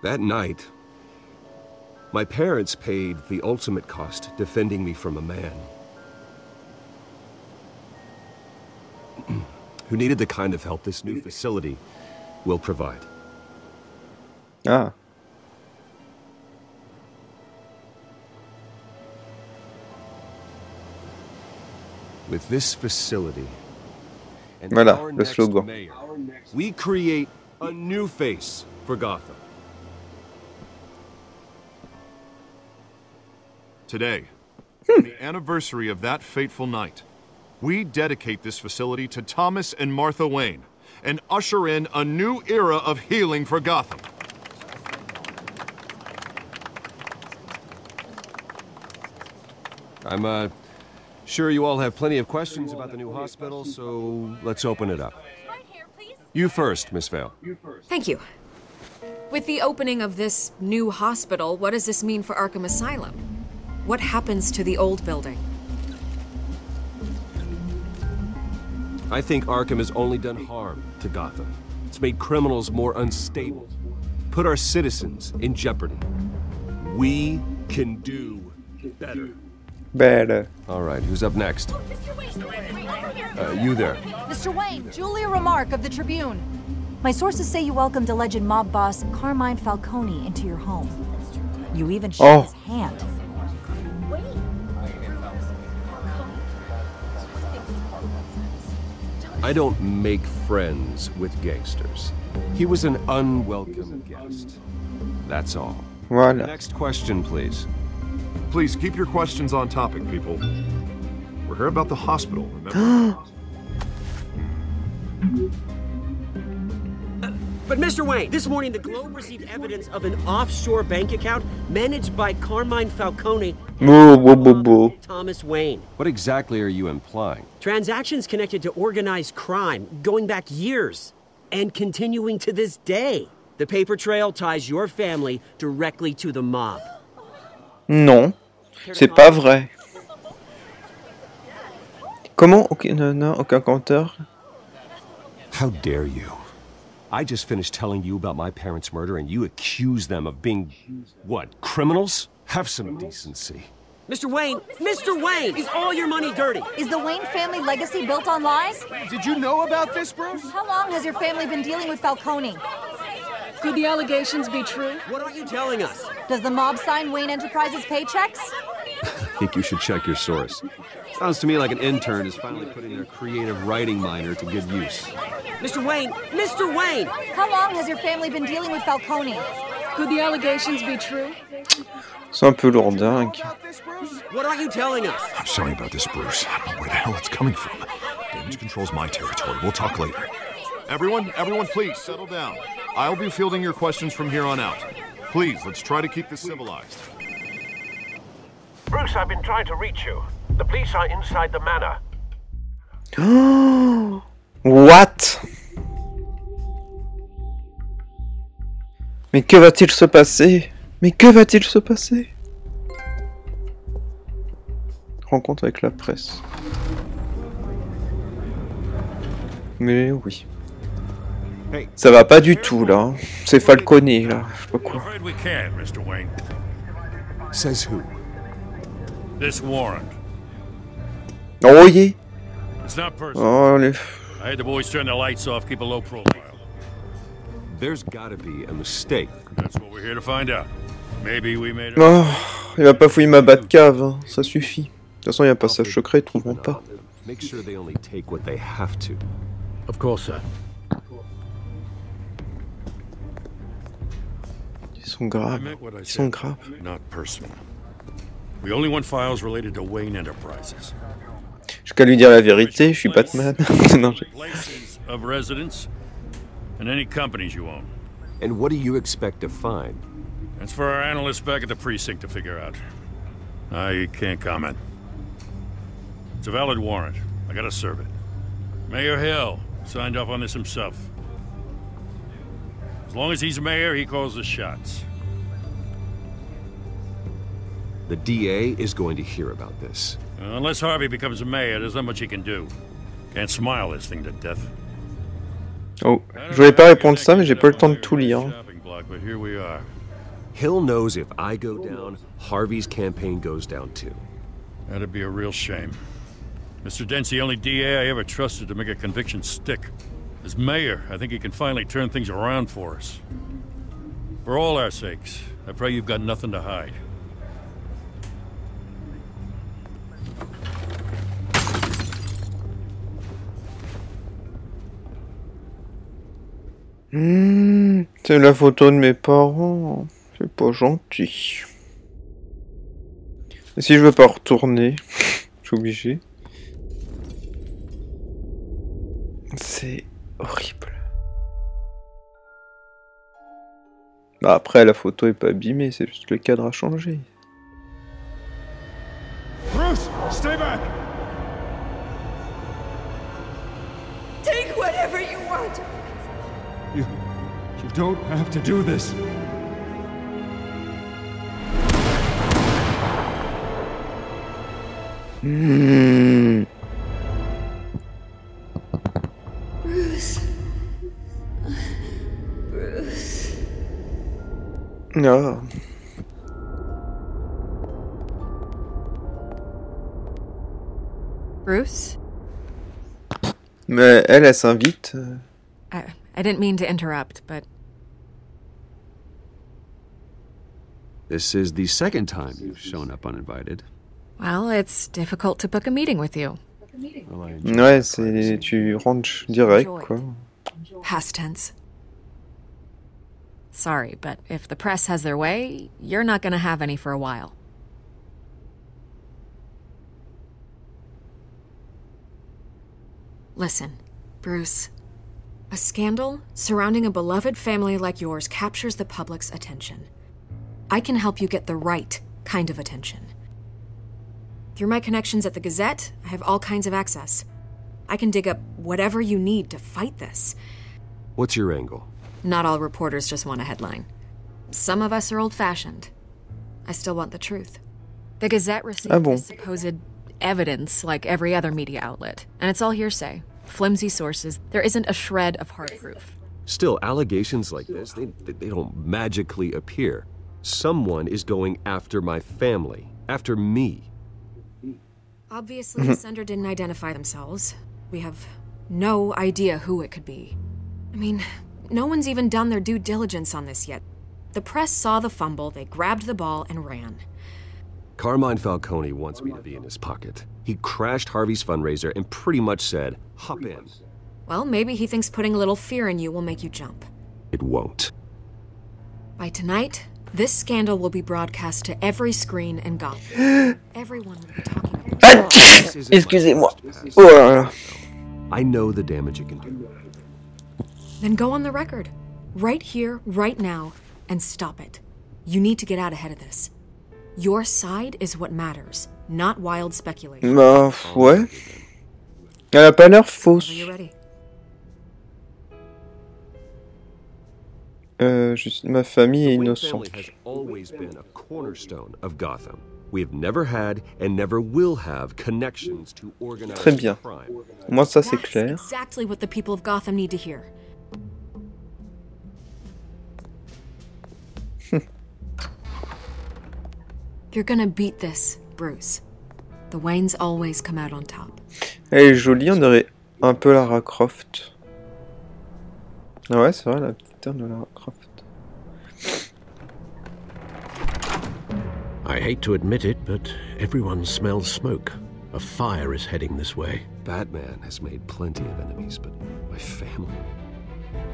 That night, my parents paid the ultimate cost defending me from a man who needed the kind of help this new facility will provide. Ah. With this facility and voilà, our le next slogan. mayor, we create a new face for Gotham. Today, on the anniversary of that fateful night, we dedicate this facility to Thomas and Martha Wayne and usher in a new era of healing for Gotham. I'm sure you all have plenty of questions about the new hospital, so let's open it up. You first, Miss Vale. Thank you. With the opening of this new hospital, what does this mean for Arkham Asylum? What happens to the old building? I think Arkham has only done harm to Gotham. It's made criminals more unstable, put our citizens in jeopardy. We can do better. Better. All right, who's up next? You there. Mr. Wayne, Julia Remark of the Tribune. My sources say you welcomed alleged mob boss Carmine Falcone into your home. You even shook his hand. I don't make friends with gangsters. He was an unwelcome guest. That's all. Voilà. Next question, please. Please keep your questions on topic, people. We're here about the hospital, remember? But Mr. Wayne, this morning the Globe received evidence of an offshore bank account managed by Carmine Falcone and Thomas Wayne. What exactly are you implying? Transactions connected to organized crime going back years and continuing to this day. The paper trail ties your family directly to the mob. Non, c'est pas vrai. Comment? Non, aucun commentaire. How dare you? I just finished telling you about my parents' murder and you accuse them of being, what, criminals? Have some decency. Mr. Wayne, is all your money dirty? Is the Wayne family legacy built on lies? Did you know about this, Bruce? How long has your family been dealing with Falcone? Could the allegations be true? What aren't you telling us? Does the mob sign Wayne Enterprises paychecks? I think you should check your source. Sounds to me like an intern is finally putting their creative writing minor to good use. Mr. Wayne! How long has your family been dealing with Falcone? Could the allegations be true? C'est un peu lourdingue. What aren't you telling us? I'm sorry about this, Bruce. I don't know where the hell it's coming from. Damage control's my territory. We'll talk later. Everyone, please, settle down. I'll be fielding your questions from here on out. Please, let's try to keep this civilized. Bruce, I've been trying to reach you. The police are inside the manor. What? Mais que va-t-il se passer? Mais que va-t-il se passer? Rencontre avec la presse. Mais oui. Ça va pas du tout là. C'est Falcone là. Je sais pas quoi. Says who? This warrant. Oh yeah. It's not personal. Oh les. I had the boys turn the lights off, keep a low profile. There's gotta be a mistake. That's what we're here to find out. Maybe we made Oh, il va pas fouiller ma Batcave, hein. Ça suffit. De toute façon, il y a un passage secret, ils trouveront pas. Make sure they only take what they have to. Of course, sir. Ils sont graves. Ils sont graves. Not personal. We only want files related to Wayne Enterprises. J'ai qu'à lui dire la vérité, je suis Batman. Non, Places of residence and any companies you own. And what do you expect to find? That's for our analysts back at the precinct to figure out. I can't comment. It's a valid warrant. I gotta serve it. Mayor Hill signed off on this himself. As long as he's mayor, he calls the shots. The DA is going to hear about this. Unless Harvey becomes a mayor, there's not much he can do. Can't smile this thing to death. Oh, je voulais pas répondre ça, mais j'ai pas le temps de tout lire. But here we are. Hill knows if I go down, Harvey's campaign goes down too. That'd be a real shame. Mr. Dent's the only DA I ever trusted to make a conviction stick. As mayor, I think he can finally turn things around for us. For all our sakes, I pray you've got nothing to hide. C'est la photo de mes parents. C'est pas gentil. Et si je veux pas retourner, je suis obligé. C'est horrible. Bah après, la photo est pas abîmée, c'est juste que le cadre a changé. Bruce, stay back. Take whatever you want. You don't have to do this. Bruce. Bruce. Ah. Bruce? Mais elle s'invite. I didn't mean to interrupt, but... This is the second time you've shown up uninvited. Well, it's difficult to book a meeting with you. Ouais, c'est... tu rentres direct, quoi. Past tense. Sorry, but if the press has their way, you're not gonna have any for a while. Listen, Bruce. A scandal surrounding a beloved family like yours captures the public's attention. I can help you get the right kind of attention. Through my connections at the Gazette, I have all kinds of access. I can dig up whatever you need to fight this. What's your angle? Not all reporters just want a headline. Some of us are old-fashioned. I still want the truth. The Gazette received this supposed evidence like every other media outlet, and it's all hearsay. Flimsy sources. There isn't a shred of hard proof. Still, allegations like this, they don't magically appear. Someone is going after my family, after me. Obviously, the sender didn't identify themselves. We have no idea who it could be. I mean, no one's even done their due diligence on this yet. The press saw the fumble, they grabbed the ball and ran. Carmine Falcone wants me to be in his pocket. He crashed Harvey's fundraiser and pretty much said, hop in. Well, maybe he thinks putting a little fear in you will make you jump. It won't. By tonight, this scandal will be broadcast to every screen in Gotham. Everyone will be talking about it. Excusez-moi. Oh là là. I know the damage it can do. Then go on the record. Right here, right now, and stop it. You need to get out ahead of this. Your side is what matters, not wild speculation. Bah, ouais. Elle a pas l'air fausse. Juste, ma famille est innocente. Has always been a cornerstone of Gotham. We have never had and never will have connections to organized Très bien. Moi, ça c'est clair. Exactly what the people of Gotham need to hear. You're gonna beat this, Bruce. The Waynes always come out on top. Elle est jolie, on dirait un peu Lara Croft. Ah ouais, c'est vrai, la petite heure de Lara Croft. I hate to admit it, but everyone smells smoke. A fire is heading this way. Batman has made plenty of enemies, but my family...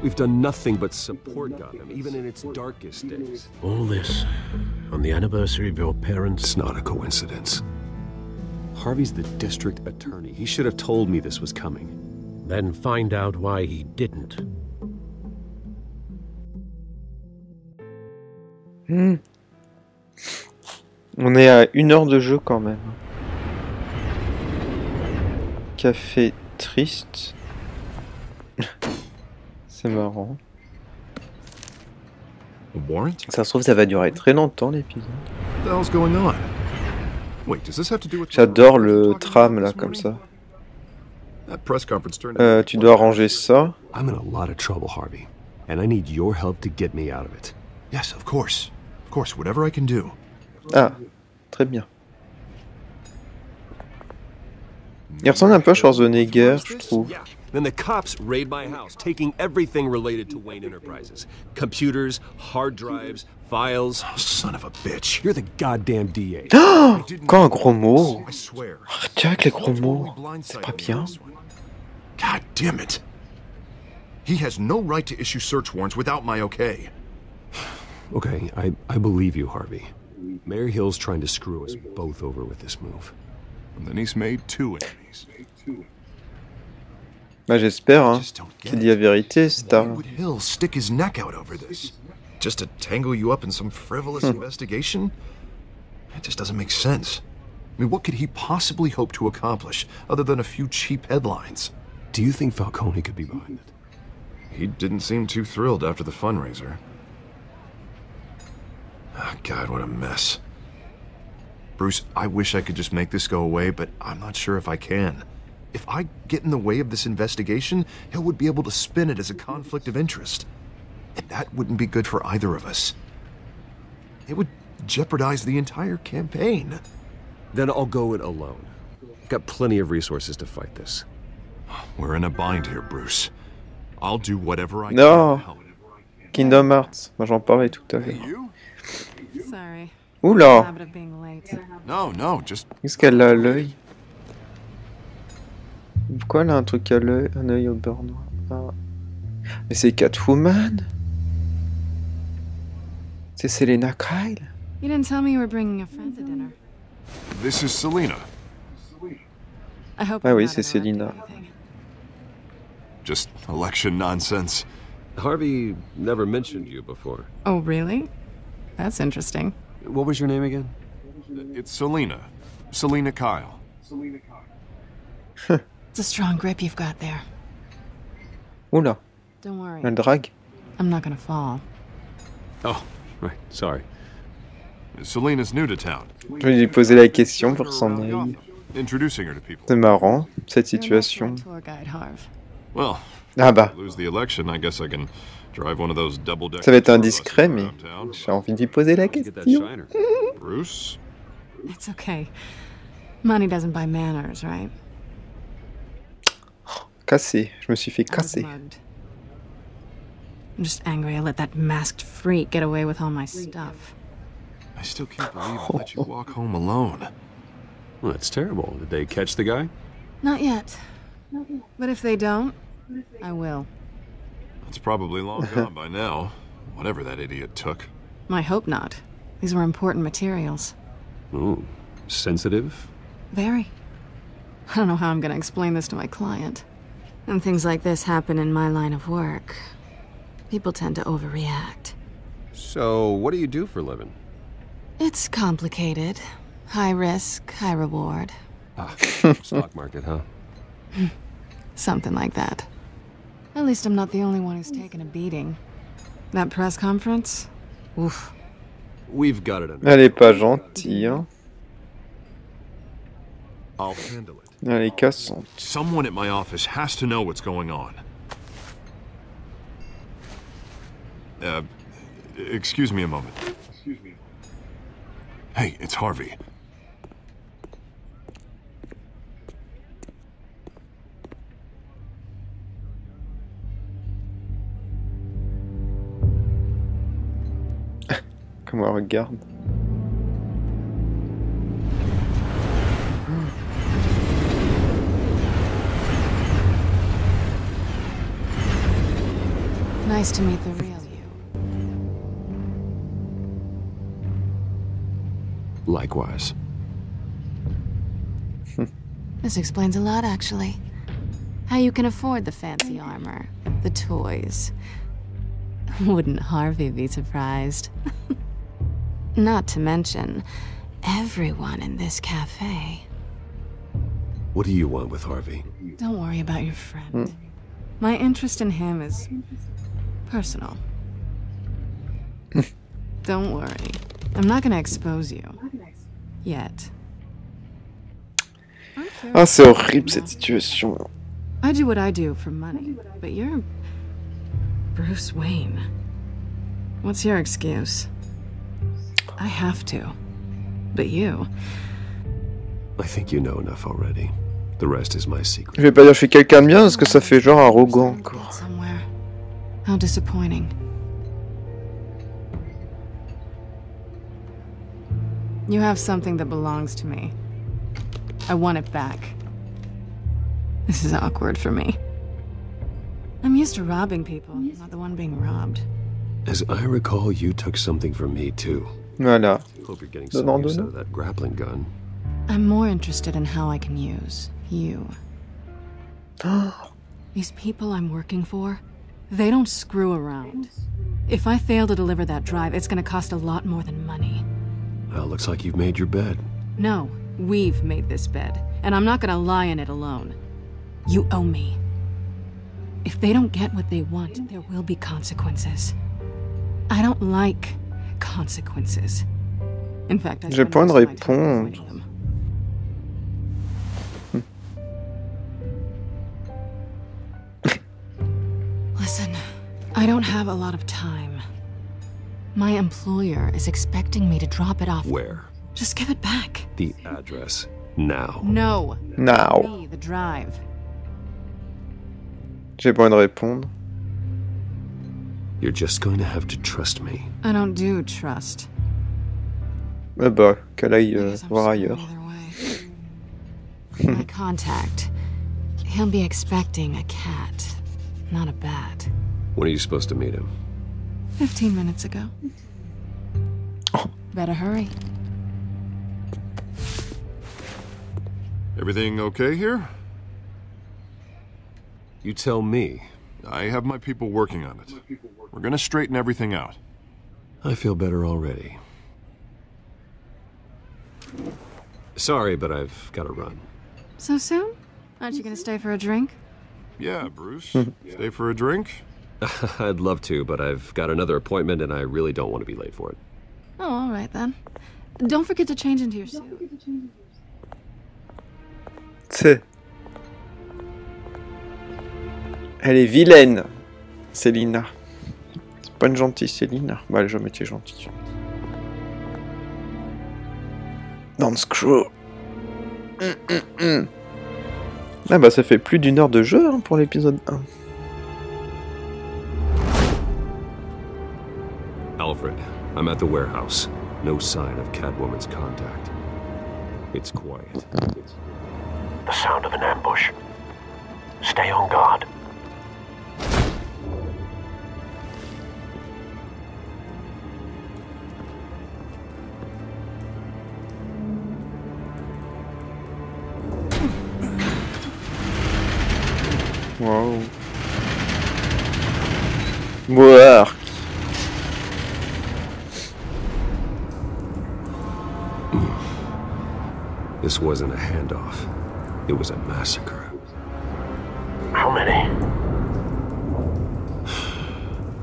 We've done nothing but support Gotham, even in its darkest days. All this, on the anniversary of your parents... It's not a coincidence. Harvey's the district attorney. He should have told me this was coming. Then find out why he didn't. On est à 1 heure de jeu quand même. Café triste. C'est marrant. Ça se trouve, ça va durer très longtemps l'épisode. J'adore le tram là comme ça. Tu dois ranger ça. I'm in a lot of trouble, Harvey, and I need your help to get me out of it. Yes, of course. Of course, whatever I can do. Ah, très bien. Il ressemble un peu à Schwarzenegger, je trouve. Then the cops raid my house, taking everything related to Wayne Enterprises. Computers, hard drives, files. Oh, son of a bitch. You're the goddamn DA. Encore un gros mot. I swear. Arrêtez avec les gros mots. C'est pas bien. God damn it. He has no right to issue search warrants without my okay. Okay, I believe you, Harvey. Mayor Hill's trying to screw us both over with this move. And then he's made 2 enemies. Bah j'espère hein, qu'il dit la vérité, Star. Why would Hill stick his neck out over this? Just to tangle you up in some frivolous investigation? It just doesn't make sense. I mean, what could he possibly hope to accomplish other than a few cheap headlines? Do you think Falcone could be behind it? He didn't seem too thrilled after the fundraiser. Oh, God, what a mess. Bruce, I wish I could just make this go away, but I'm not sure if I can. If I get in the way of this investigation, Hill would be able to spin it as a conflict of interest. And that wouldn't be good for either of us. It would jeopardize the entire campaign. Then I'll go it alone. I've got plenty of resources to fight this. We're in a bind here, Bruce. I'll do whatever I Non. can. Kingdom Hearts. Moi j'en parlais tout à l'heure. Sorry. Oula. Habit of being late. No, just... Qu'est-ce qu'elle a à l'œil? Pourquoi elle a un truc à l'œil, un œil au beurre noir? Ah. Mais c'est Catwoman? C'est Selena Kyle? You didn't tell me you were bringing a friend to dinner. This is Selena. I hope Ah I'm oui, not c'est Selena. interrupting anything. Just election nonsense. Harvey never mentioned you before. Oh, really? That's interesting. What was your name again? It's Selena. Selena Kyle. It's a strong grip you've got there. Oula. Don't worry. Elle drague. I'm not gonna fall. Oh, right. Sorry. Selena's new to town. Je vais lui poser la question pour son œil. Introducing her to people. C'est marrant, cette situation. Tour guide, Harv. Well, Ah bah. lose the election, I guess I can drive one of those double-decker. Ça va être indiscret, mais j'ai envie de lui poser la question. Bruce? It's okay. Money doesn't buy manners, right? Cassé. Je me suis fait I was casser. mugged. I'm just angry I let that masked freak get away with all my stuff. I still can't believe I let you walk home alone. Well, that's terrible. Did they catch the guy? Not yet. But if they don't, I will. It's probably long gone by now. Whatever that idiot took. I hope not. These were important materials. Ooh, sensitive? Very. I don't know how I'm gonna explain this to my client. And things like this happen in my line of work. People tend to overreact. So, what do you do for a living? It's complicated. High risk, high reward. Ah, stock market, huh? Something like that. At least I'm not the only one who's taken a beating. That press conference? Oof. We've got it under. Elle est pas gentille, hein. I'll handle it. Elle est cassante. Someone at my office has to know what's going on. Excuse me a moment. Hey, it's Harvey. Comment elle regarde. Nice to meet the real you. Likewise. This explains a lot, actually. How you can afford the fancy armor, the toys. Wouldn't Harvey be surprised? Not to mention, everyone in this cafe. What do you want with Harvey? Don't worry about your friend. My interest in him is personal. Don't worry. I'm not gonna expose you. Yet. Ah, c'est horrible cette situation. I do what I do for money, but you're Bruce Wayne. What's your excuse? I have to. But you... I think you know enough already. The rest is my secret. Je vais pas dire que je suis quelqu'un de bien parce que ça fait genre arrogant encore. Somewhere. How disappointing. You have something that belongs to me. I want it back. This is awkward for me. I'm used to robbing people, not the one being robbed. As I recall, you took something from me too. Voilà. Hope you're getting some use out of that grappling gun. I'm more interested in how I can use you. These people I'm working for, they don't screw around. If I fail to deliver that drive, it's gonna cost a lot more than money. Well, looks like you've made your bed. No, we've made this bed, and I'm not gonna lie in it alone. You owe me. If they don't get what they want, there will be consequences. I don't like consequences. In fact, J'ai pas de réponse. Listen, I don't have a lot of time. My employer is expecting me to drop it off. Where? Just give it back. The address. Now. No. Now. Me, the drive. J'ai pas envie de répondre. You're just going to have to trust me. I don't do trust. Eh bah, qu'elle aille voir ailleurs. My contact. He'll be expecting a cat, not a bat. When are you supposed to meet him? 15 minutes ago. Better hurry. Everything okay here? You tell me. I have my people working on it. We're gonna straighten everything out. I feel better already. Sorry, but I've got to run. So soon? Aren't you gonna stay for a drink? Yeah, Bruce. Stay for a drink? I'd love to, but I've got another appointment and I really don't want to be late for it. Oh, all right then. Don't forget to change into your suit. C'est... Elle est vilaine, Célina. C'est pas une gentille Célina. Bah, elle a jamais été gentille. Don't screw. Ah bah ça fait plus d'1 heure de jeu hein, pour l'épisode 1. Alfred, I'm at the warehouse. No sign of Catwoman's contact. It's quiet. The sound of an ambush. Stay on guard. Wow. Work. This wasn't a handoff. It was a massacre. How many?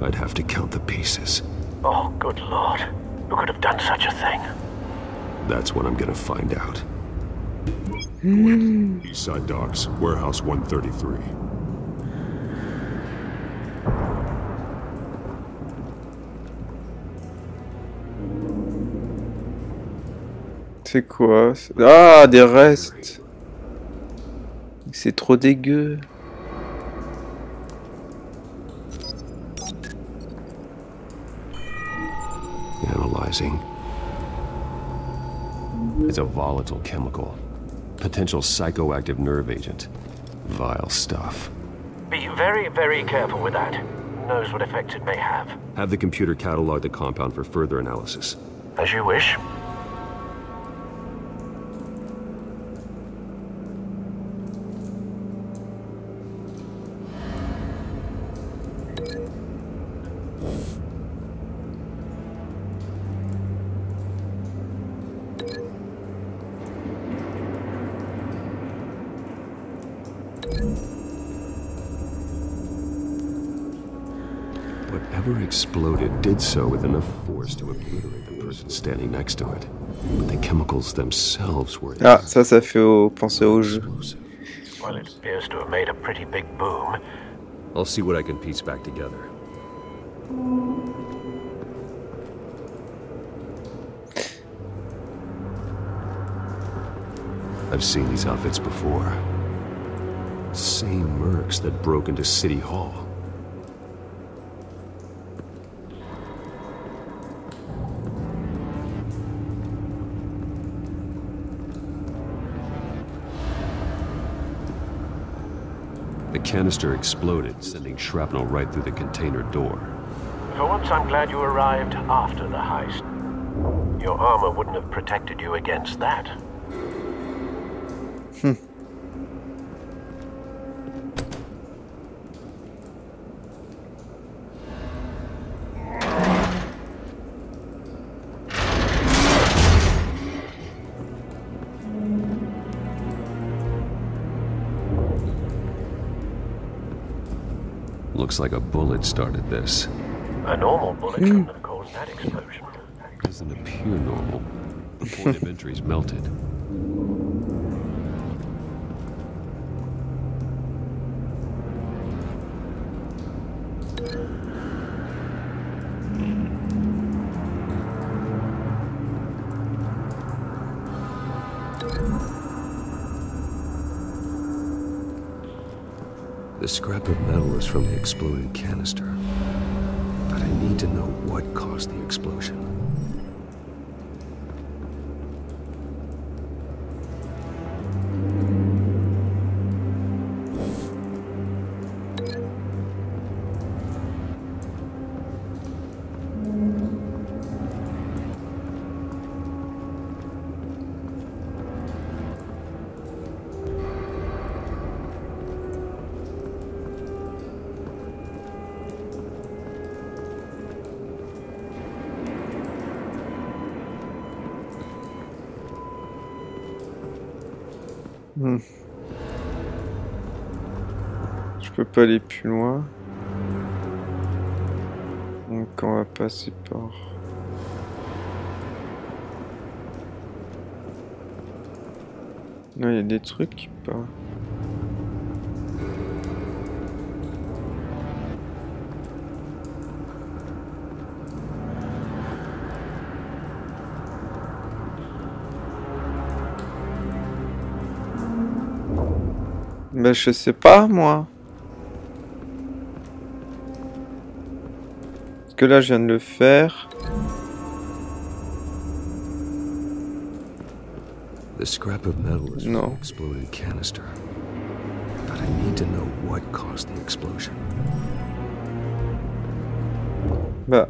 I'd have to count the pieces. Oh, good lord. Who could have done such a thing? That's what I'm gonna find out. Eastside Docks, Warehouse 133. C'est quoi? Ah, des restes. C'est trop dégueu. Analyzing. It's a volatile chemical. Potential psychoactive nerve agent. Vile stuff. Be very, very careful with that. Who knows what effects it may have. Have the computer catalog the compound for further analysis. As you wish. Whatever exploded did so with enough force to obliterate the person standing next to it. But the chemicals themselves were... Ah, ça fait penser au jeu. Well, it appears to have made a pretty big boom. I'll see what I can piece back together. I've seen these outfits before. Same mercs that broke into City Hall. The canister exploded, sending shrapnel right through the container door. For once, I'm glad you arrived after the heist. Your armor wouldn't have protected you against that. Looks like a bullet started this. A normal bullet couldn't have caused that explosion. Doesn't appear normal. The point of entry's melted. The scrap of metal is from the exploded canister. But I need to know what caused the explosion. Je peux pas aller plus loin. Donc on va passer par... Non, il y a des trucs pas. Ben je sais pas moi. Parce que là je viens de le faire. The scrap of metal is from an exploded canister. But I need to know what caused the explosion. Bah.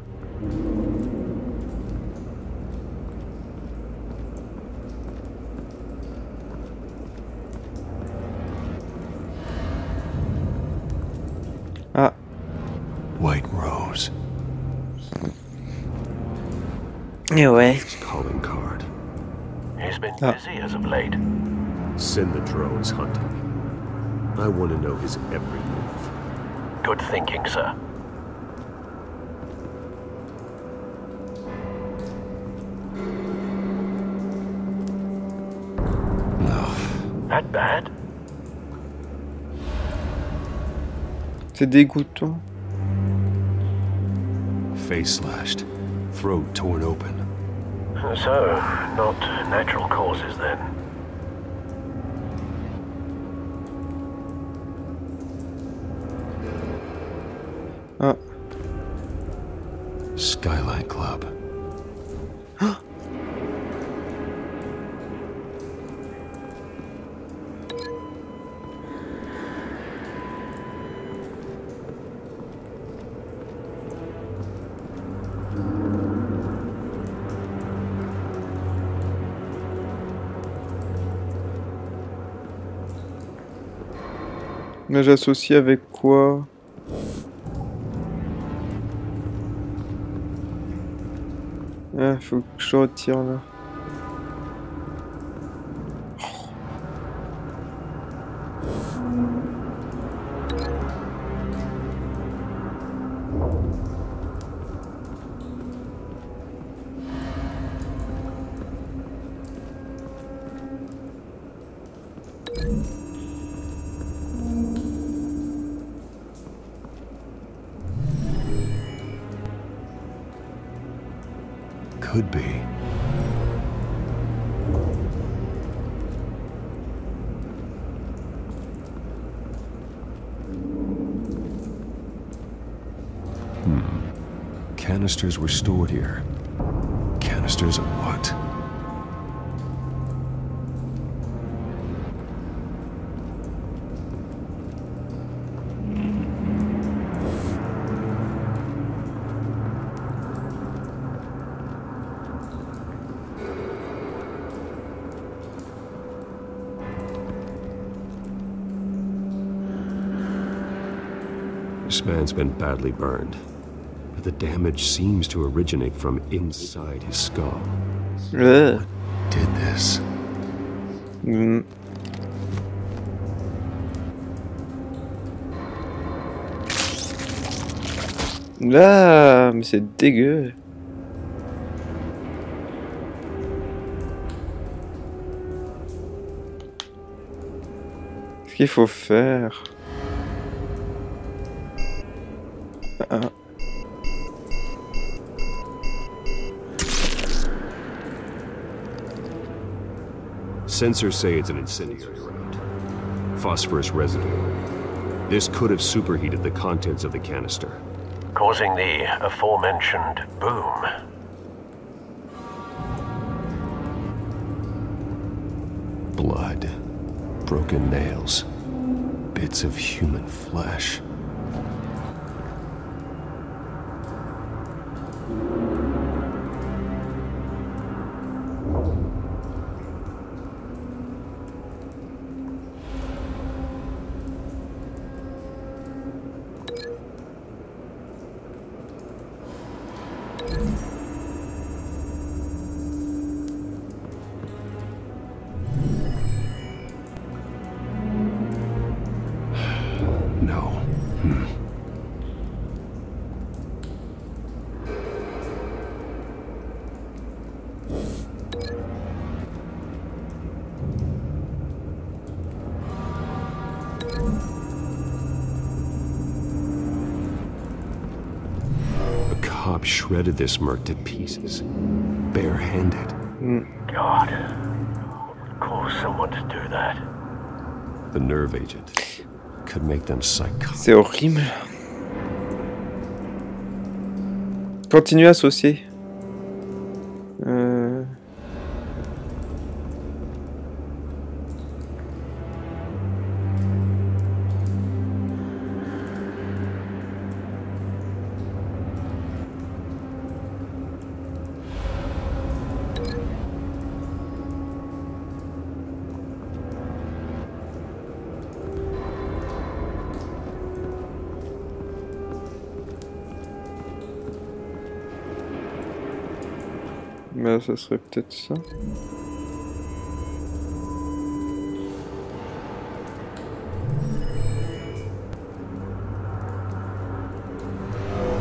Ah. White Rose. Et ouais. Calling card. He's been busy as of late. Send the drones hunting. I want to know his every move. Good thinking, sir. No. That bad? C'est dégoûtant. Face slashed. Throat torn open. So, not natural causes then. Ah. Skyline Club. Mais j'associe avec quoi? Ah, faut que je retire là. Could be. canisters were stored here. Canisters of what? This man's been badly burned, but the damage seems to originate from inside his skull. What did this? Là, mais c'est dégueu. Qu'est-ce qu'il faut faire? Sensors say it's an incendiary round. Phosphorus residue. This could have superheated the contents of the canister, causing the aforementioned boom. Blood, broken nails, bits of human flesh. Shredded this merc to pieces, barehanded. God, what would cause someone to do that? The nerve agent could make them psychotic. C'est horrible. Continue à associer. Bah, ça serait peut-être ça.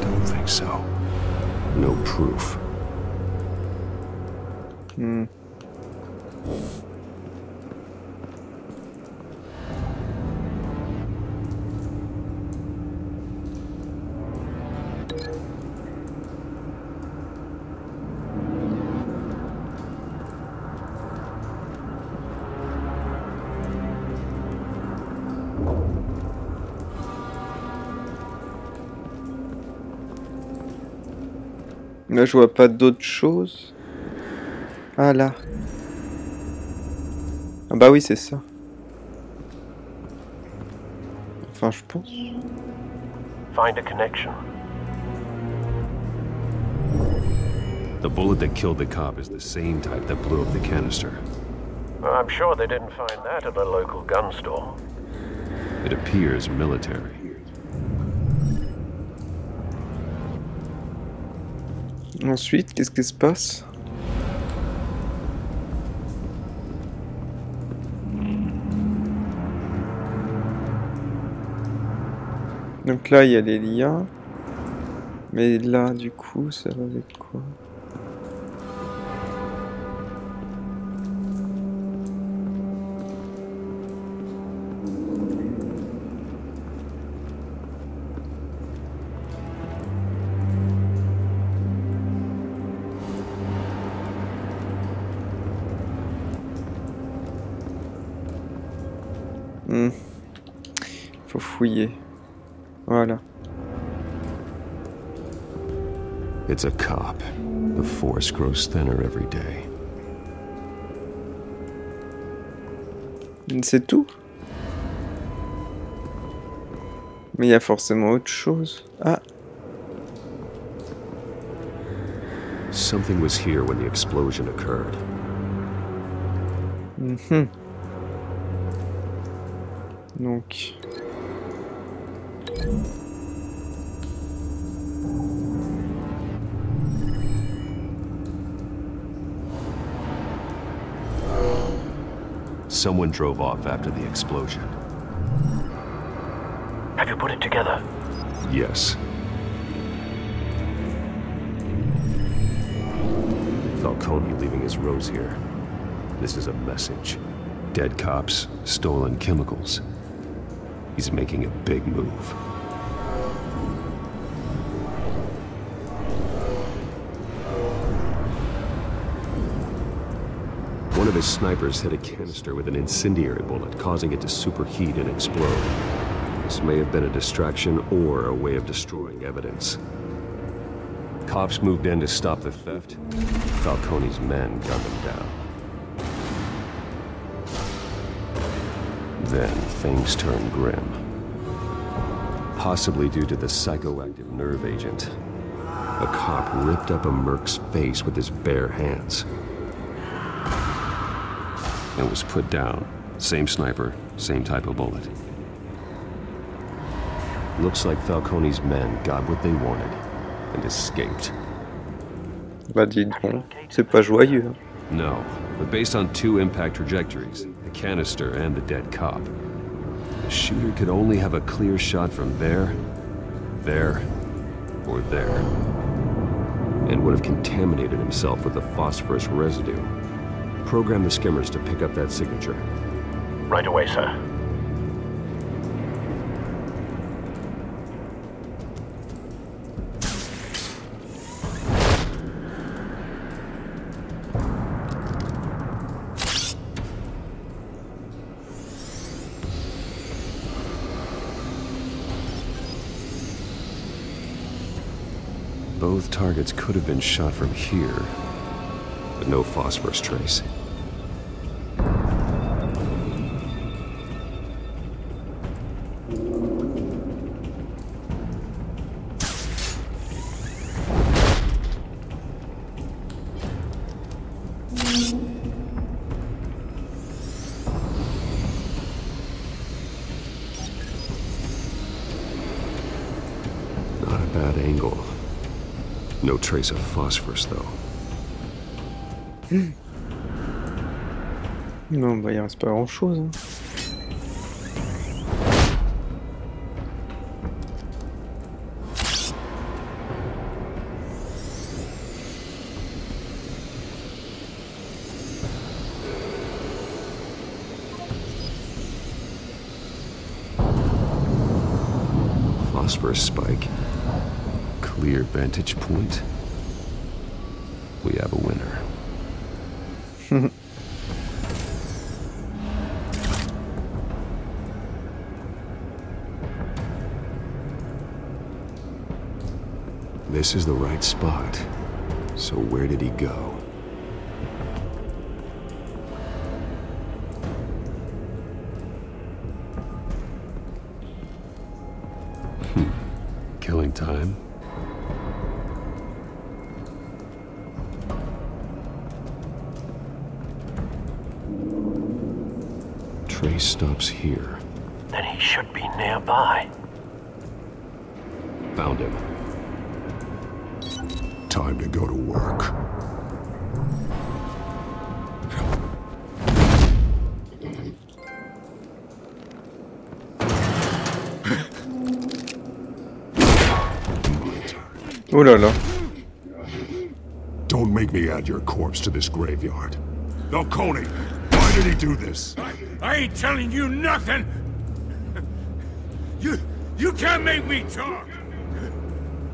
Don't think so. No proof. Là, je vois pas d'autre chose. Ah, là. Ah bah oui, c'est ça. Enfin, je pense. Find a connection. The bullet that killed the cop is the same type that blew up the canister. I'm sure they didn't find that at a local gun store. It appears military. Ensuite, qu'est-ce qui se passe? Donc là, il y a les liens. Mais là, du coup, ça va avec quoi? Faut fouiller. Voilà. It's a cop. The force grows thinner every day. C'est tout? Mais il y a forcément autre chose. Ah. Something was here when the explosion occurred. Donc. Someone drove off after the explosion. Have you put it together? Yes. Falcone leaving his rose here. This is a message. Dead cops, stolen chemicals. He's making a big move. One of his snipers hit a canister with an incendiary bullet, causing it to superheat and explode. This may have been a distraction or a way of destroying evidence. Cops moved in to stop the theft. Falcone's men gunned them down. Then things turned grim. Possibly due to the psychoactive nerve agent. A cop ripped up a merc's face with his bare hands. And was put down. Same sniper, same type of bullet. Looks like Falcone's men got what they wanted and escaped. Bah dis donc, c'est pas joyeux. No, but based on two impact trajectories, the canister and the dead cop, the shooter could only have a clear shot from there, or there, and would have contaminated himself with the phosphorus residue. Program the skimmers to pick up that signature. Right away, sir. Both targets could have been shot from here, but no phosphorus trace. Not a bad angle. No trace of phosphorus, though. Non, bah il reste pas grand chose. Hein. Phosphorus spike. Clear vantage point. We have a winner. This is the right spot. So where did he go? Killing time. Trace stops here. Then he should be nearby. Found him. Time to go to work. Oh là là. Don't make me add your corpse to this graveyard. Falcone, why did he do this? I ain't telling you nothing! You can't make me talk!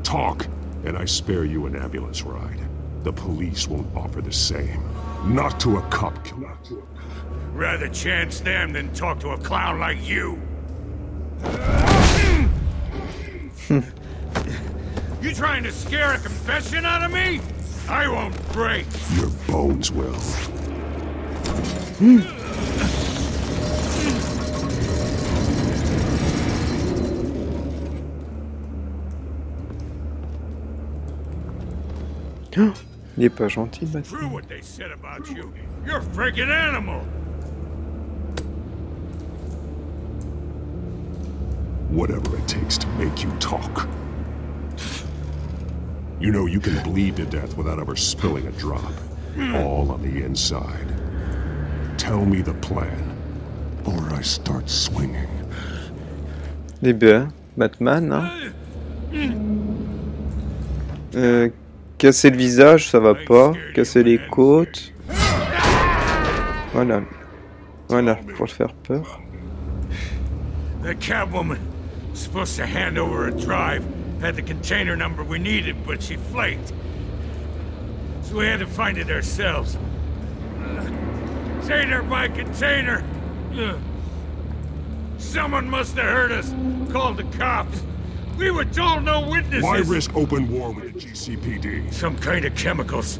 Talk, and I spare you an ambulance ride. The police won't offer the same. Not to a cop killer. Rather chance them than talk to a clown like you. You trying to scare a confession out of me? I won't break. Your bones will. Il est pas gentil, Batman. True what they said about you. You're a freaking animal. Whatever it takes to make you talk. You know you can bleed to death without ever spilling a drop. All on the inside. Tell me the plan, or I start swinging. Eh bien, Batman, hein. Casser le visage, ça va pas. Casser les côtes. Voilà. Voilà, pour le faire peur. The Catwoman was supposed to hand over a drive. Had the container number we needed, but she flaked. So we had to find it ourselves. Container by container. Someone must have heard us. Called the cops. We were told no witnesses. Why risk open war with the GCPD? Some kind of chemicals.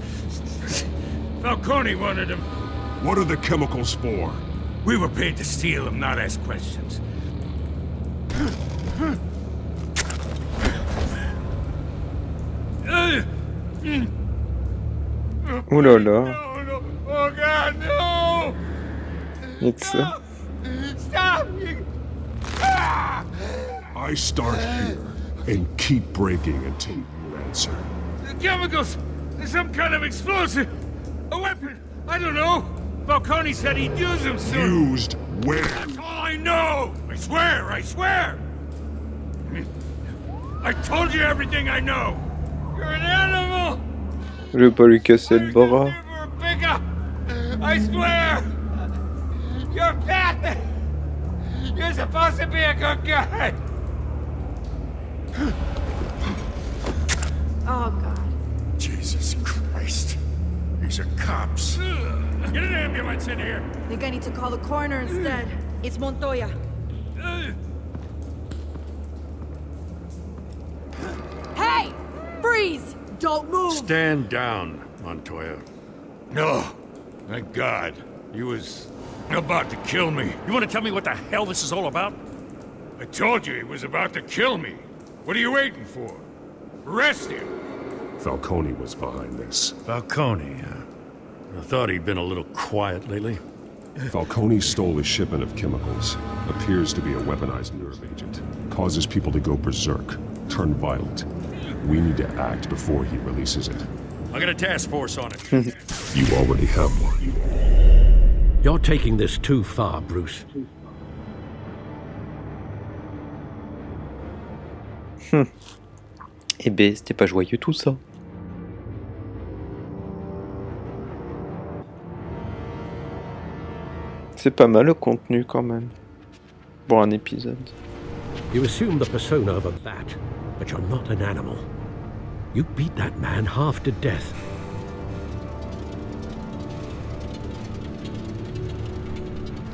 Falcone wanted them. What are the chemicals for? We were paid to steal them, not ask questions. Oh là là. No. Oh God, no! Y'a ça. Stop! I start here and keep breaking until you answer. The chemicals! There's some kind of explosive! A weapon! I don't know! Falcone said he'd use them soon! Used where? That's all I know! I swear! I told you everything I know! You're an animal! Je vais pas lui casser le bras. I swear! You're bad! You're supposed to be a good guy! Oh, God. Jesus Christ. These are cops. Get an ambulance in here! Think I need to call the coroner instead. It's Montoya. Hey! Freeze! Don't move! Stand down, Montoya. No. Thank God. He was about to kill me. You want to tell me what the hell this is all about? I told you he was about to kill me. What are you waiting for? Arrest him! Falcone was behind this. Falcone, I thought he'd been a little quiet lately. Falcone stole a shipment of chemicals. Appears to be a weaponized nerve agent. Causes people to go berserk. Turn violent. We need to act before he releases it. I got a task force on it. You already have one. You're taking this too far, Bruce. Eh ben, c'était pas joyeux tout ça. C'est pas mal le contenu quand même. Pour un épisode. You assume the persona of a bat, but you're not an animal. You beat that man half to death.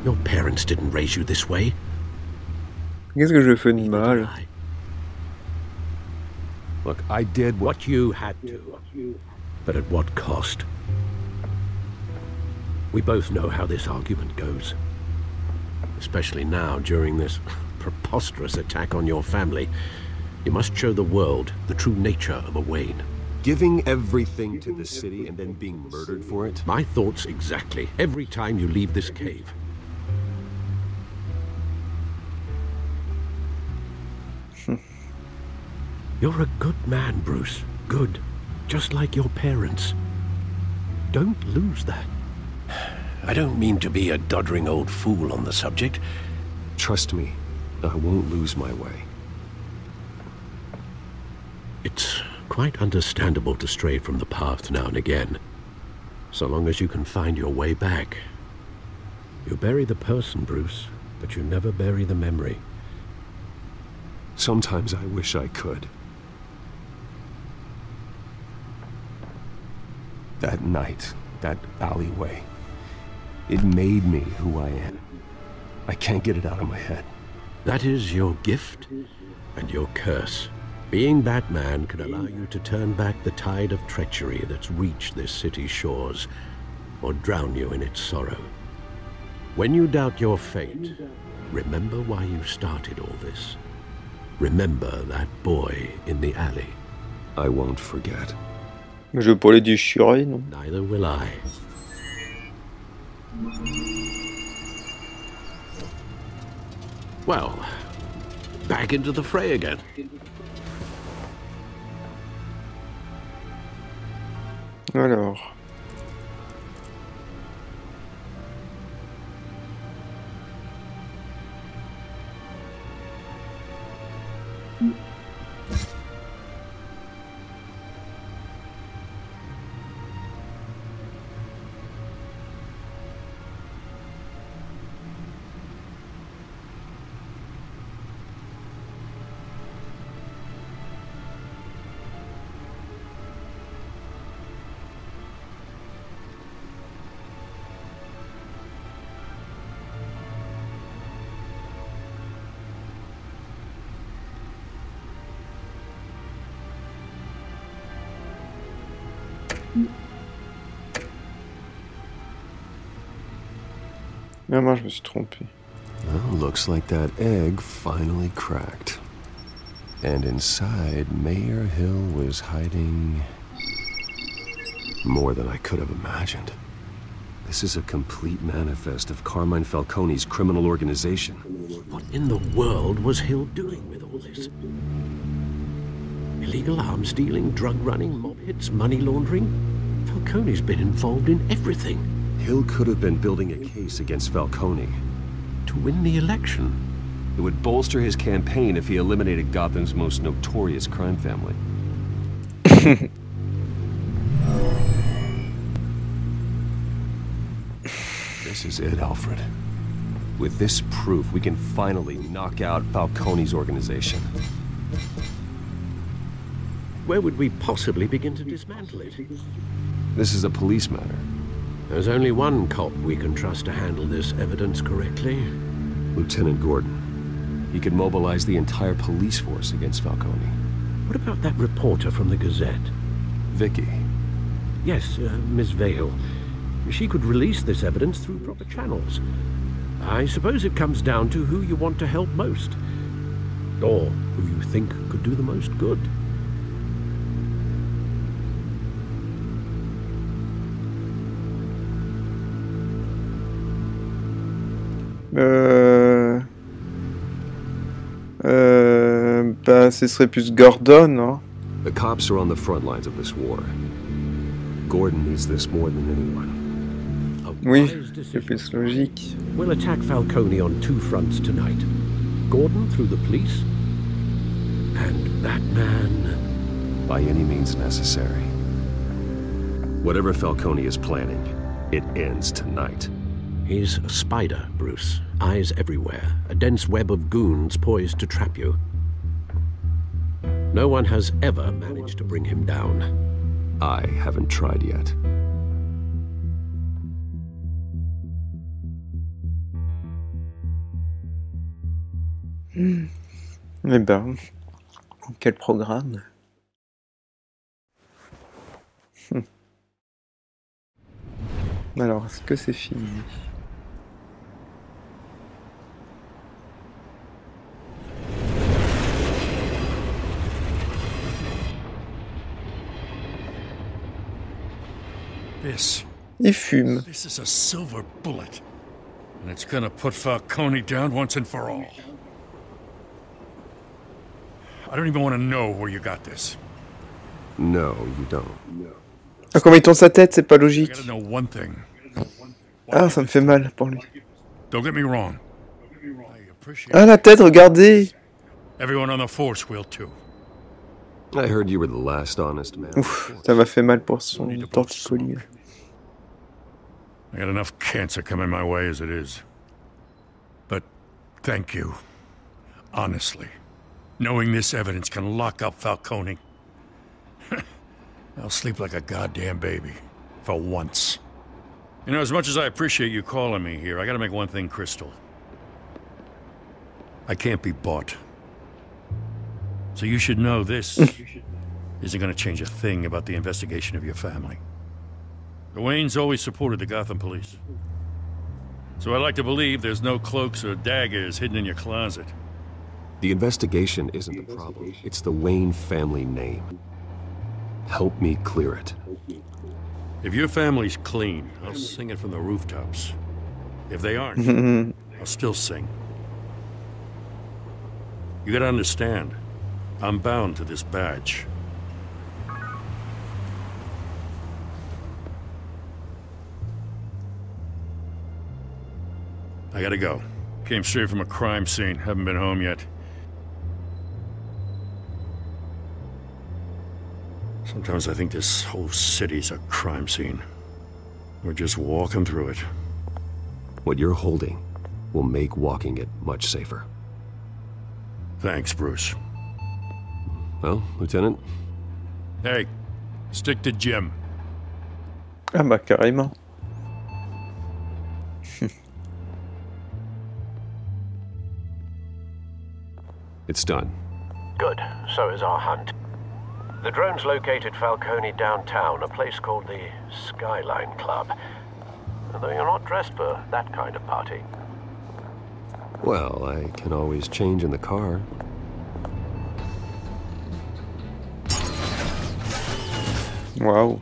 Your parents didn't raise you this way. Qu'est-ce que je fais de mal? Look, I did what you had to, but at what cost? We both know how this argument goes. Especially now, during this preposterous attack on your family. You must show the world the true nature of a Wayne. Giving everything to the city and then being murdered for it? My thoughts exactly, every time you leave this cave. You're a good man, Bruce. Good. Just like your parents. Don't lose that. I don't mean to be a doddering old fool on the subject. Trust me, I won't lose my way. It's quite understandable to stray from the path now and again, so long as you can find your way back. You bury the person, Bruce, but you never bury the memory. Sometimes I wish I could. That night, that alleyway, it made me who I am. I can't get it out of my head. That is your gift and your curse. Being Batman can allow you to turn back the tide of treachery that's reached this city's shores, or drown you in its sorrow. When you doubt your fate, remember why you started all this. Remember that boy in the alley. I won't forget. Je vais pas les déchirer, non? Neither will I. Well, back into the fray again. Alors. Ah, moi je me suis trompé. Well, looks like that egg finally cracked. And inside, Mayor Hill was hiding more than I could have imagined. This is a complete manifest of Carmine Falcone's criminal organization. What in the world was Hill doing with all this? Illegal arms dealing, drug running, mob hits, money laundering? Falcone's been involved in everything. Hill could have been building a case against Falcone. To win the election? It would bolster his campaign if he eliminated Gotham's most notorious crime family. This is it, Alfred. With this proof, we can finally knock out Falcone's organization. Where would we possibly begin to dismantle it? This is a police matter. There's only one cop we can trust to handle this evidence correctly. Lieutenant Gordon. He could mobilize the entire police force against Falcone. What about that reporter from the Gazette? Vicky. Yes, Miss Vale. She could release this evidence through proper channels. I suppose it comes down to who you want to help most. Or who you think could do the most good. Bah, ce serait plus Gordon, hein. The cops are on the front lines of this war. Gordon needs this more than anyone. Oui, c'est plus logique. We'll attack Falcone on two fronts tonight. Gordon through the police, and Batman by any means necessary. Whatever Falcone is planning, it ends tonight. He's a spider, Bruce. Eyes everywhere. A dense web of goons poised to trap you. No one has ever managed to bring him down. I haven't tried yet. Eh ben, quel programme. Alors, est-ce que c'est fini? Il fume. This is a silver bullet, and it's gonna put Falcone down once and for all. I don't even want to know where you got this. No, you don't. Ah, comment il tourne sa tête, c'est pas logique. I gotta know one thing. Ah, ça me fait mal pour lui. Don't get me wrong. Ah, la tête, regardez. Everyone on the force will too. I heard you were the last honest man. Ouf, ça m'a fait mal pour son torticolis. I got enough cancer coming my way as it is. But thank you. Honestly. Knowing this evidence can lock up Falcone. I'll sleep like a goddamn baby. For once. You know, as much as I appreciate you calling me here, I gotta make one thing crystal. I can't be bought. So you should know this isn't going to change a thing about the investigation of your family. The Waynes always supported the Gotham police. So I like to believe there's no cloaks or daggers hidden in your closet. The investigation isn't the problem. It's the Wayne family name. Help me clear it. If your family's clean, I'll sing it from the rooftops. If they aren't, I'll still sing. You gotta understand, I'm bound to this badge. I gotta go. Came straight from a crime scene, haven't been home yet. Sometimes I think this whole city's a crime scene. We're just walking through it. What you're holding will make walking it much safer. Thanks, Bruce. Well, Lieutenant? Hey, stick to Jim. Ah bah carrément. It's done. Good. So is our hunt. The drone's located Falcone downtown, a place called the Skyline Club. Although you're not dressed for that kind of party. Well, I can always change in the car. Waouh.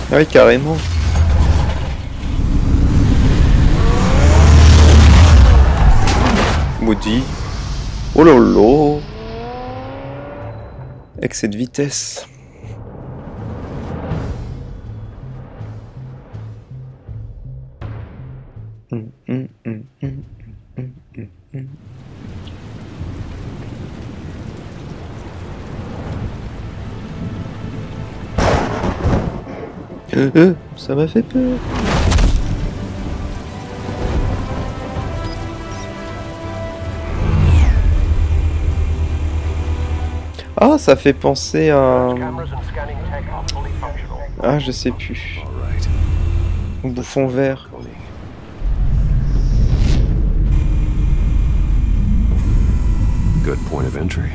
Ah oui, carrément. Maudit. Oh lolo. Excès de vitesse. Ça m'a fait peur. Ah, ça fait penser à... Ah, je sais plus. Au bouffon vert. Good point of entry.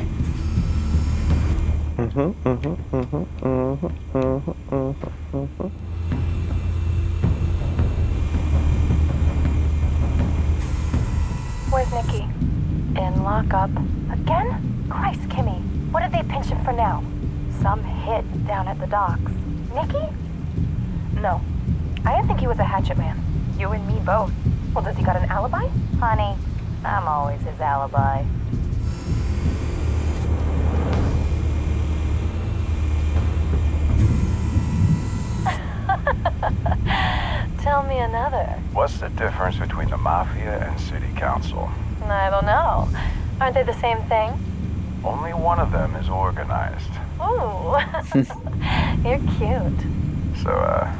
Where's Nikki? In lockup. Again? Christ, Kimmy. What did they pinch him for now? Some hit down at the docks. Nikki? No. I didn't think he was a hatchet man. You and me both. Well, does he got an alibi? Honey, I'm always his alibi. Tell me another. What's the difference between the Mafia and City Council? I don't know. Aren't they the same thing? Only one of them is organized. Ooh. You're cute. So, are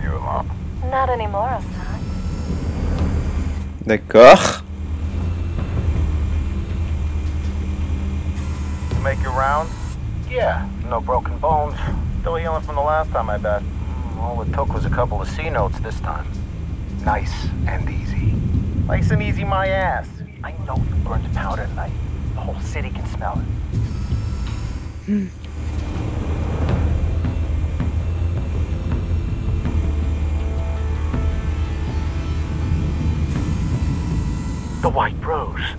you alone? Not anymore, I'm not. D'accord. You make your rounds? Yeah, no broken bones. Still healing from the last time, I bet. All it took was a couple of C notes this time. Nice and easy. Nice and easy, my ass. I know you burned powder tonight. The whole city can smell it. The white rose.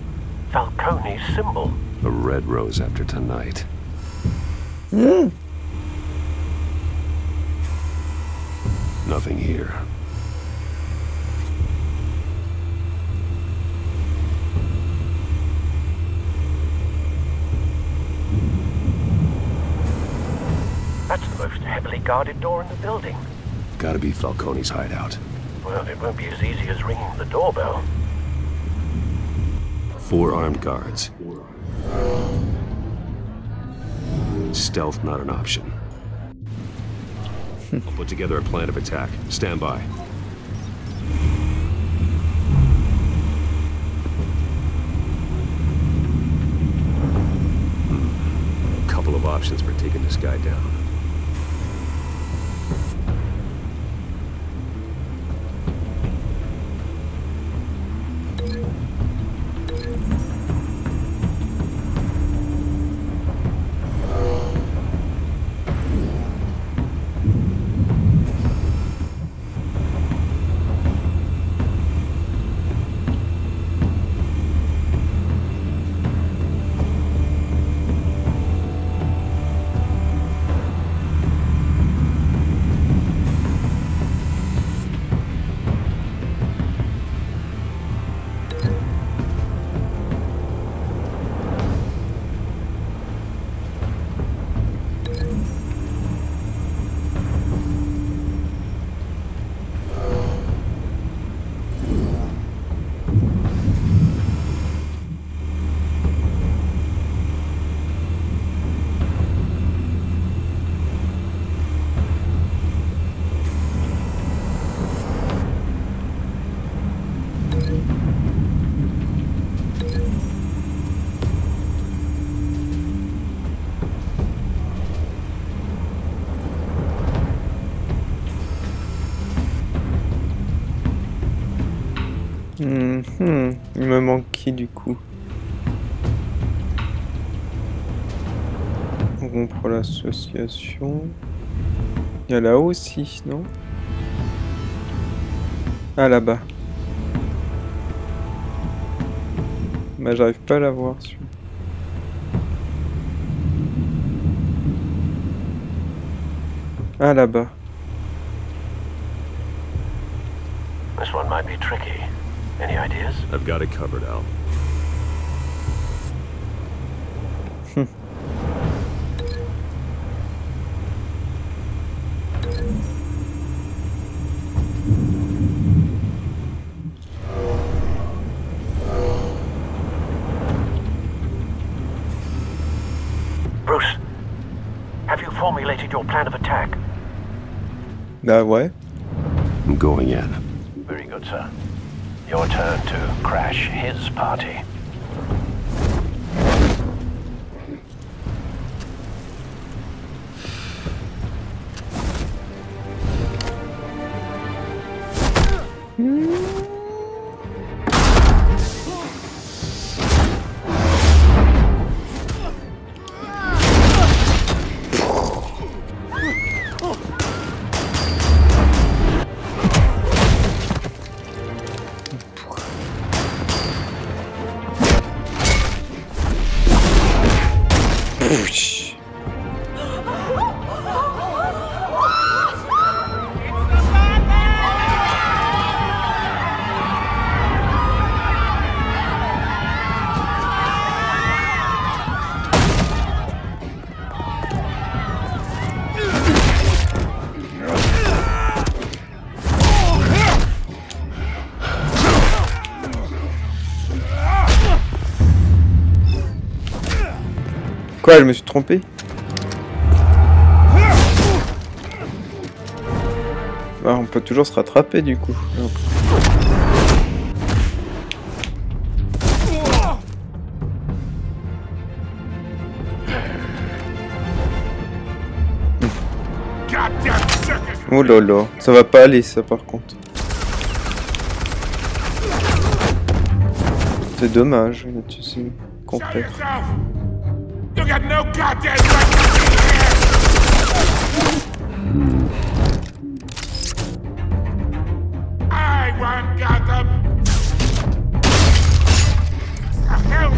Falcone's symbol. A red rose after tonight. Nothing here. That's the most heavily guarded door in the building. Gotta be Falcone's hideout. Well, it won't be as easy as ringing the doorbell. 4 armed guards. Stealth not an option. I'll put together a plan of attack. Stand by. A couple of options for taking this guy down. Il me manque qui du coup? Rompre l'association. Il y a là-haut aussi, non? Ah, là-bas. Bah, j'arrive pas à la voir, celui-là. Ah, là-bas. This one might be tricky. Any ideas? I've got it covered, Al. Bruce, have you formulated your plan of attack? Bah ouais. I'm going in. Very good, sir. Your turn to crash his party. Quoi, je me suis trompé? Bah, on peut toujours se rattraper du coup. Oh là là, ça va pas aller ça par contre. C'est dommage, tu sais, qu'on perd. You got no goddamn right to be here! I want Gotham! The hell?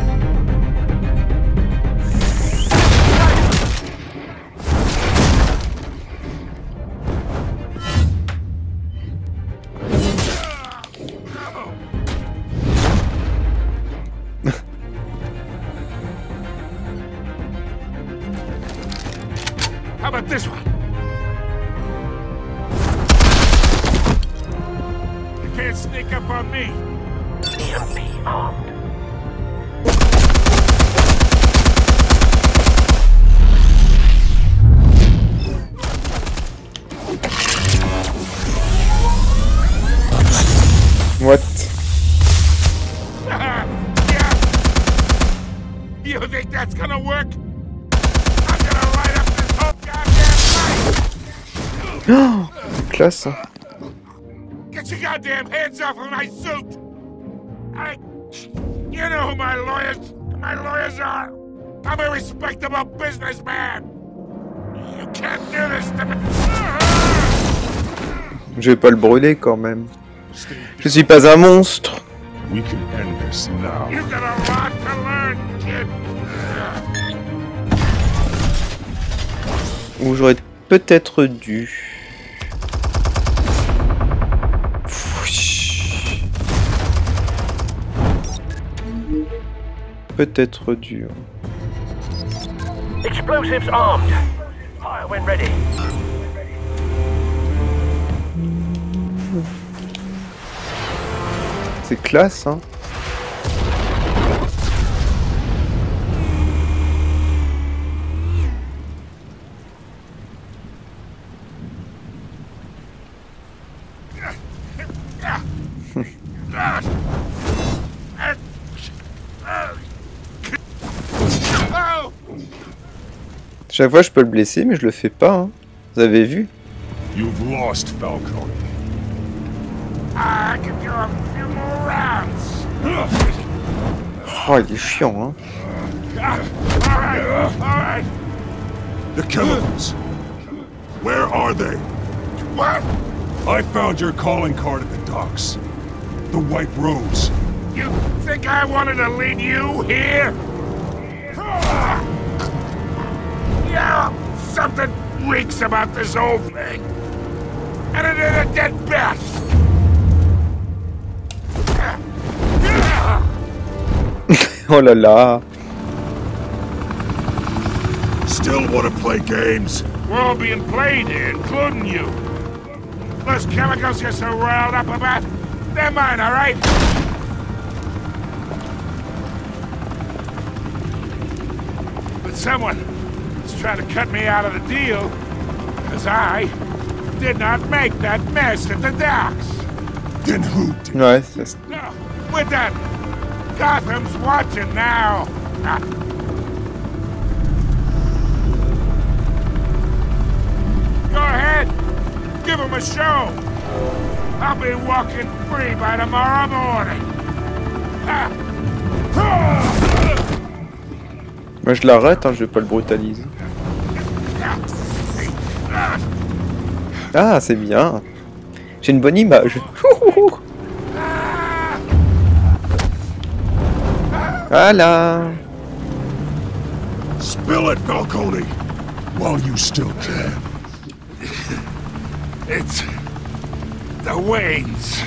How about this one? You can't sneak up on me. EMP armed. What? Yeah. You think that's gonna work? Oh, classe. Get your goddamn hands off of my suit! You know who my lawyers are. I'm a respectable businessman. You can't do this to me. Je vais pas le brûler quand même. Je suis pas un monstre. We can end this now. You got a lot to learn, kid. Ou j'aurais peut-être dû. Peut-être dû. Explosives armed. Fire when ready. C'est classe, hein. Chaque fois je peux le blesser mais je le fais pas, hein. Vous avez vu? You've lost, Falcone. I can do a few more rounds. Oh, il est chiant, hein. All right. The chemicals. Where are they? What? I found your calling card at the docks. The White Rose. You think I wanted to lead you here? Yeah, something reeks about this whole thing. And it is a dead bat. Oh là là. Still want to play games? We're all being played here, including you. Those chemicals you're so riled up about, they're mine, all right? But someone is trying to cut me out of the deal, because I did not make that mess at the docks. Then who did? Ouais, c'est... No, we're done. Gotham's watching now. Go ahead. Give him a show. I'll be walking free by tomorrow morning. Moi je l'arrête, hein, je vais pas le brutaliser. Ah, c'est bien. J'ai une bonne image. Voilà. Spill it, Falcone, while you still can. It's the Waynes.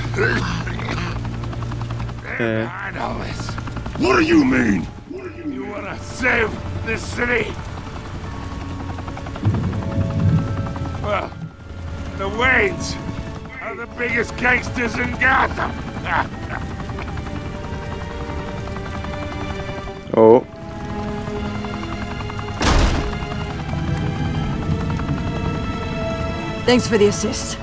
I know this. What do you mean? You wanna save this city? Well, the Waynes are the biggest gangsters in Gotham. Oh. Thanks for the assist.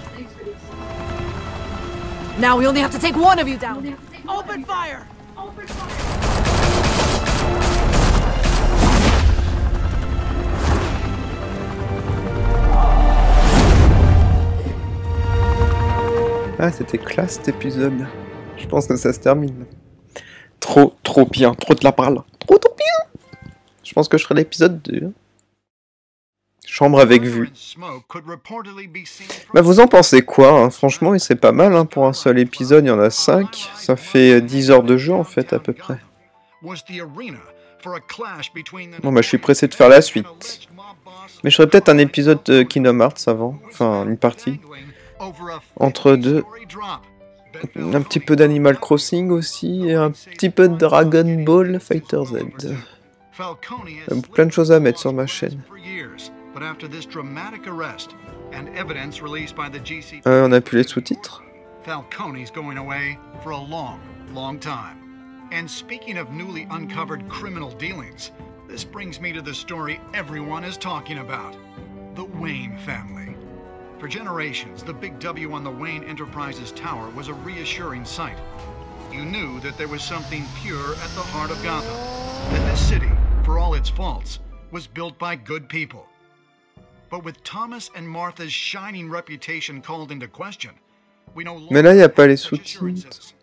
Now we only have to take one of you down. Open fire! Open fire! Ah, c'était classe cet épisode. Je pense que ça se termine. Trop bien. Trop de la parole. Trop bien. Je pense que je ferai l'épisode 2. Chambre avec vue. Bah vous en pensez quoi, hein? Franchement, c'est pas mal, hein, pour un seul épisode, il y en a 5. Ça fait 10 heures de jeu en fait à peu près. Bon bah je suis pressé de faire la suite. Mais je ferai peut-être un épisode de Kingdom Hearts avant. Enfin, une partie. Entre deux. Un petit peu d'Animal Crossing aussi. Et un petit peu de Dragon Ball Fighter Z. Plein de choses à mettre sur ma chaîne. On a plus les sous-titres. Falcone's going away for a long time. And speaking of newly uncovered criminal dealings, this brings me to the story everyone is talking about. The Wayne family. For generations, the big W on the Wayne Enterprises tower was a reassuring sight. You knew that there was something pure at the heart of Gotham. That this city, for all its faults, was built by good people. But with Thomas and Martha's shining reputation called into question, we no longer. Mais là, il n'y a pas les sous-titres.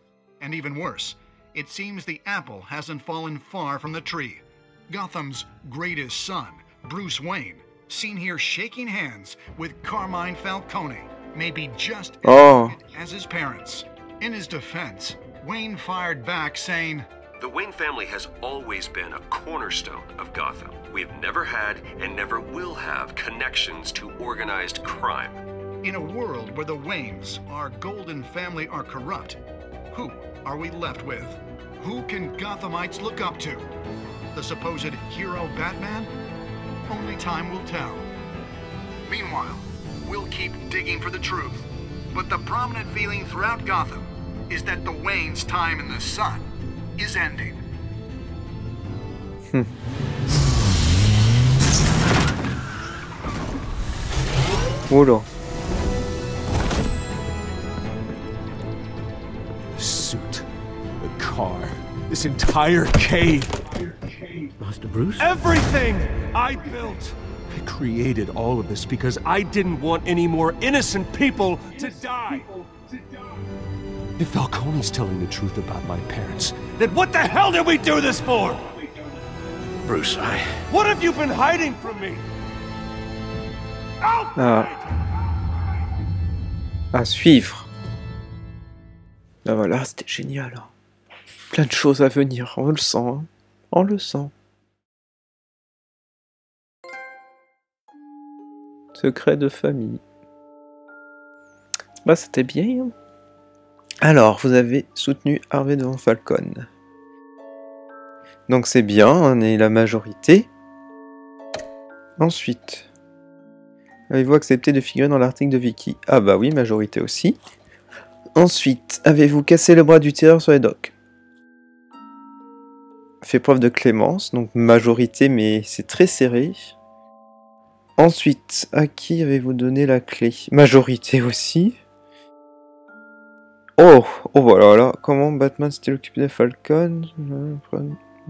And even worse, it seems the apple hasn't fallen far from the tree. Gotham's greatest son, Bruce Wayne, seen here shaking hands with Carmine Falcone, may be just as his parents. In his defense, Wayne fired back saying, "The Wayne family has always been a cornerstone of Gotham. We've never had and never will have connections to organized crime." In a world where the Waynes, our golden family, are corrupt, who are we left with? Who can Gothamites look up to? The supposed hero Batman? Only time will tell. Meanwhile, we'll keep digging for the truth. But the prominent feeling throughout Gotham is that the Waynes' time in the sun is ending. Oula. The suit, the car, this entire cave. Master Bruce? Everything I built. I created all of this because I didn't want any more innocent people to die. If Falcone's telling the truth about my parents, then what the hell did we do this for? Bruce, What have you been hiding from me? À suivre. Ben voilà, c'était génial. Plein de choses à venir, on le sent. Hein. On le sent. Secret de famille. Bah c'était bien. Hein. Alors, vous avez soutenu Harvey devant Falcon. Donc c'est bien, on est la majorité. Ensuite, avez-vous accepté de figurer dans l'article de Vicky? Ah bah oui, majorité aussi. Ensuite, avez-vous cassé le bras du tireur sur les docks? Fait preuve de clémence, donc majorité, mais c'est très serré. Ensuite, à qui avez-vous donné la clé? Majorité aussi. Oh voilà, là, comment Batman s'était occupé de Falcon?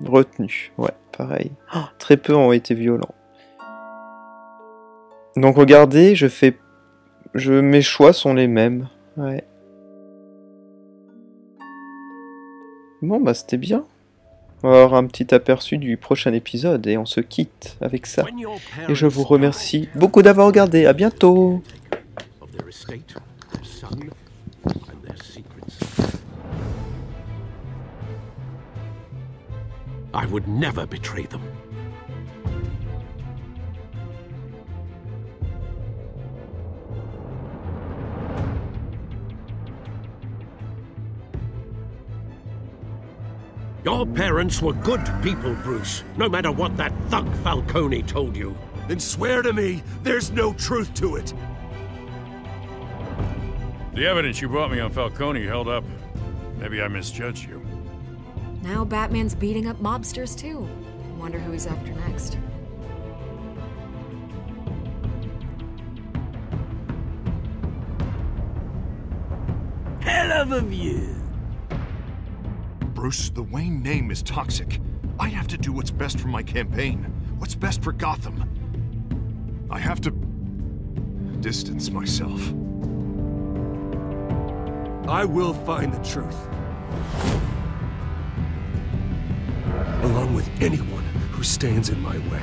Retenu, ouais, pareil. Oh, très peu ont été violents. Donc regardez, mes choix sont les mêmes, ouais. Bon bah c'était bien. On va avoir un petit aperçu du prochain épisode et on se quitte avec ça. Et je vous remercie beaucoup d'avoir regardé, à bientôt. I would never betray them. Your parents were good people, Bruce, no matter what that thug Falcone told you. Then swear to me there's no truth to it. The evidence you brought me on Falcone held up. Maybe I misjudged you. Now Batman's beating up mobsters too. Wonder who he's after next. Hell of a view. Bruce, the Wayne name is toxic. I have to do what's best for my campaign. What's best for Gotham. I have to distance myself. I will find the truth. Along with anyone who stands in my way.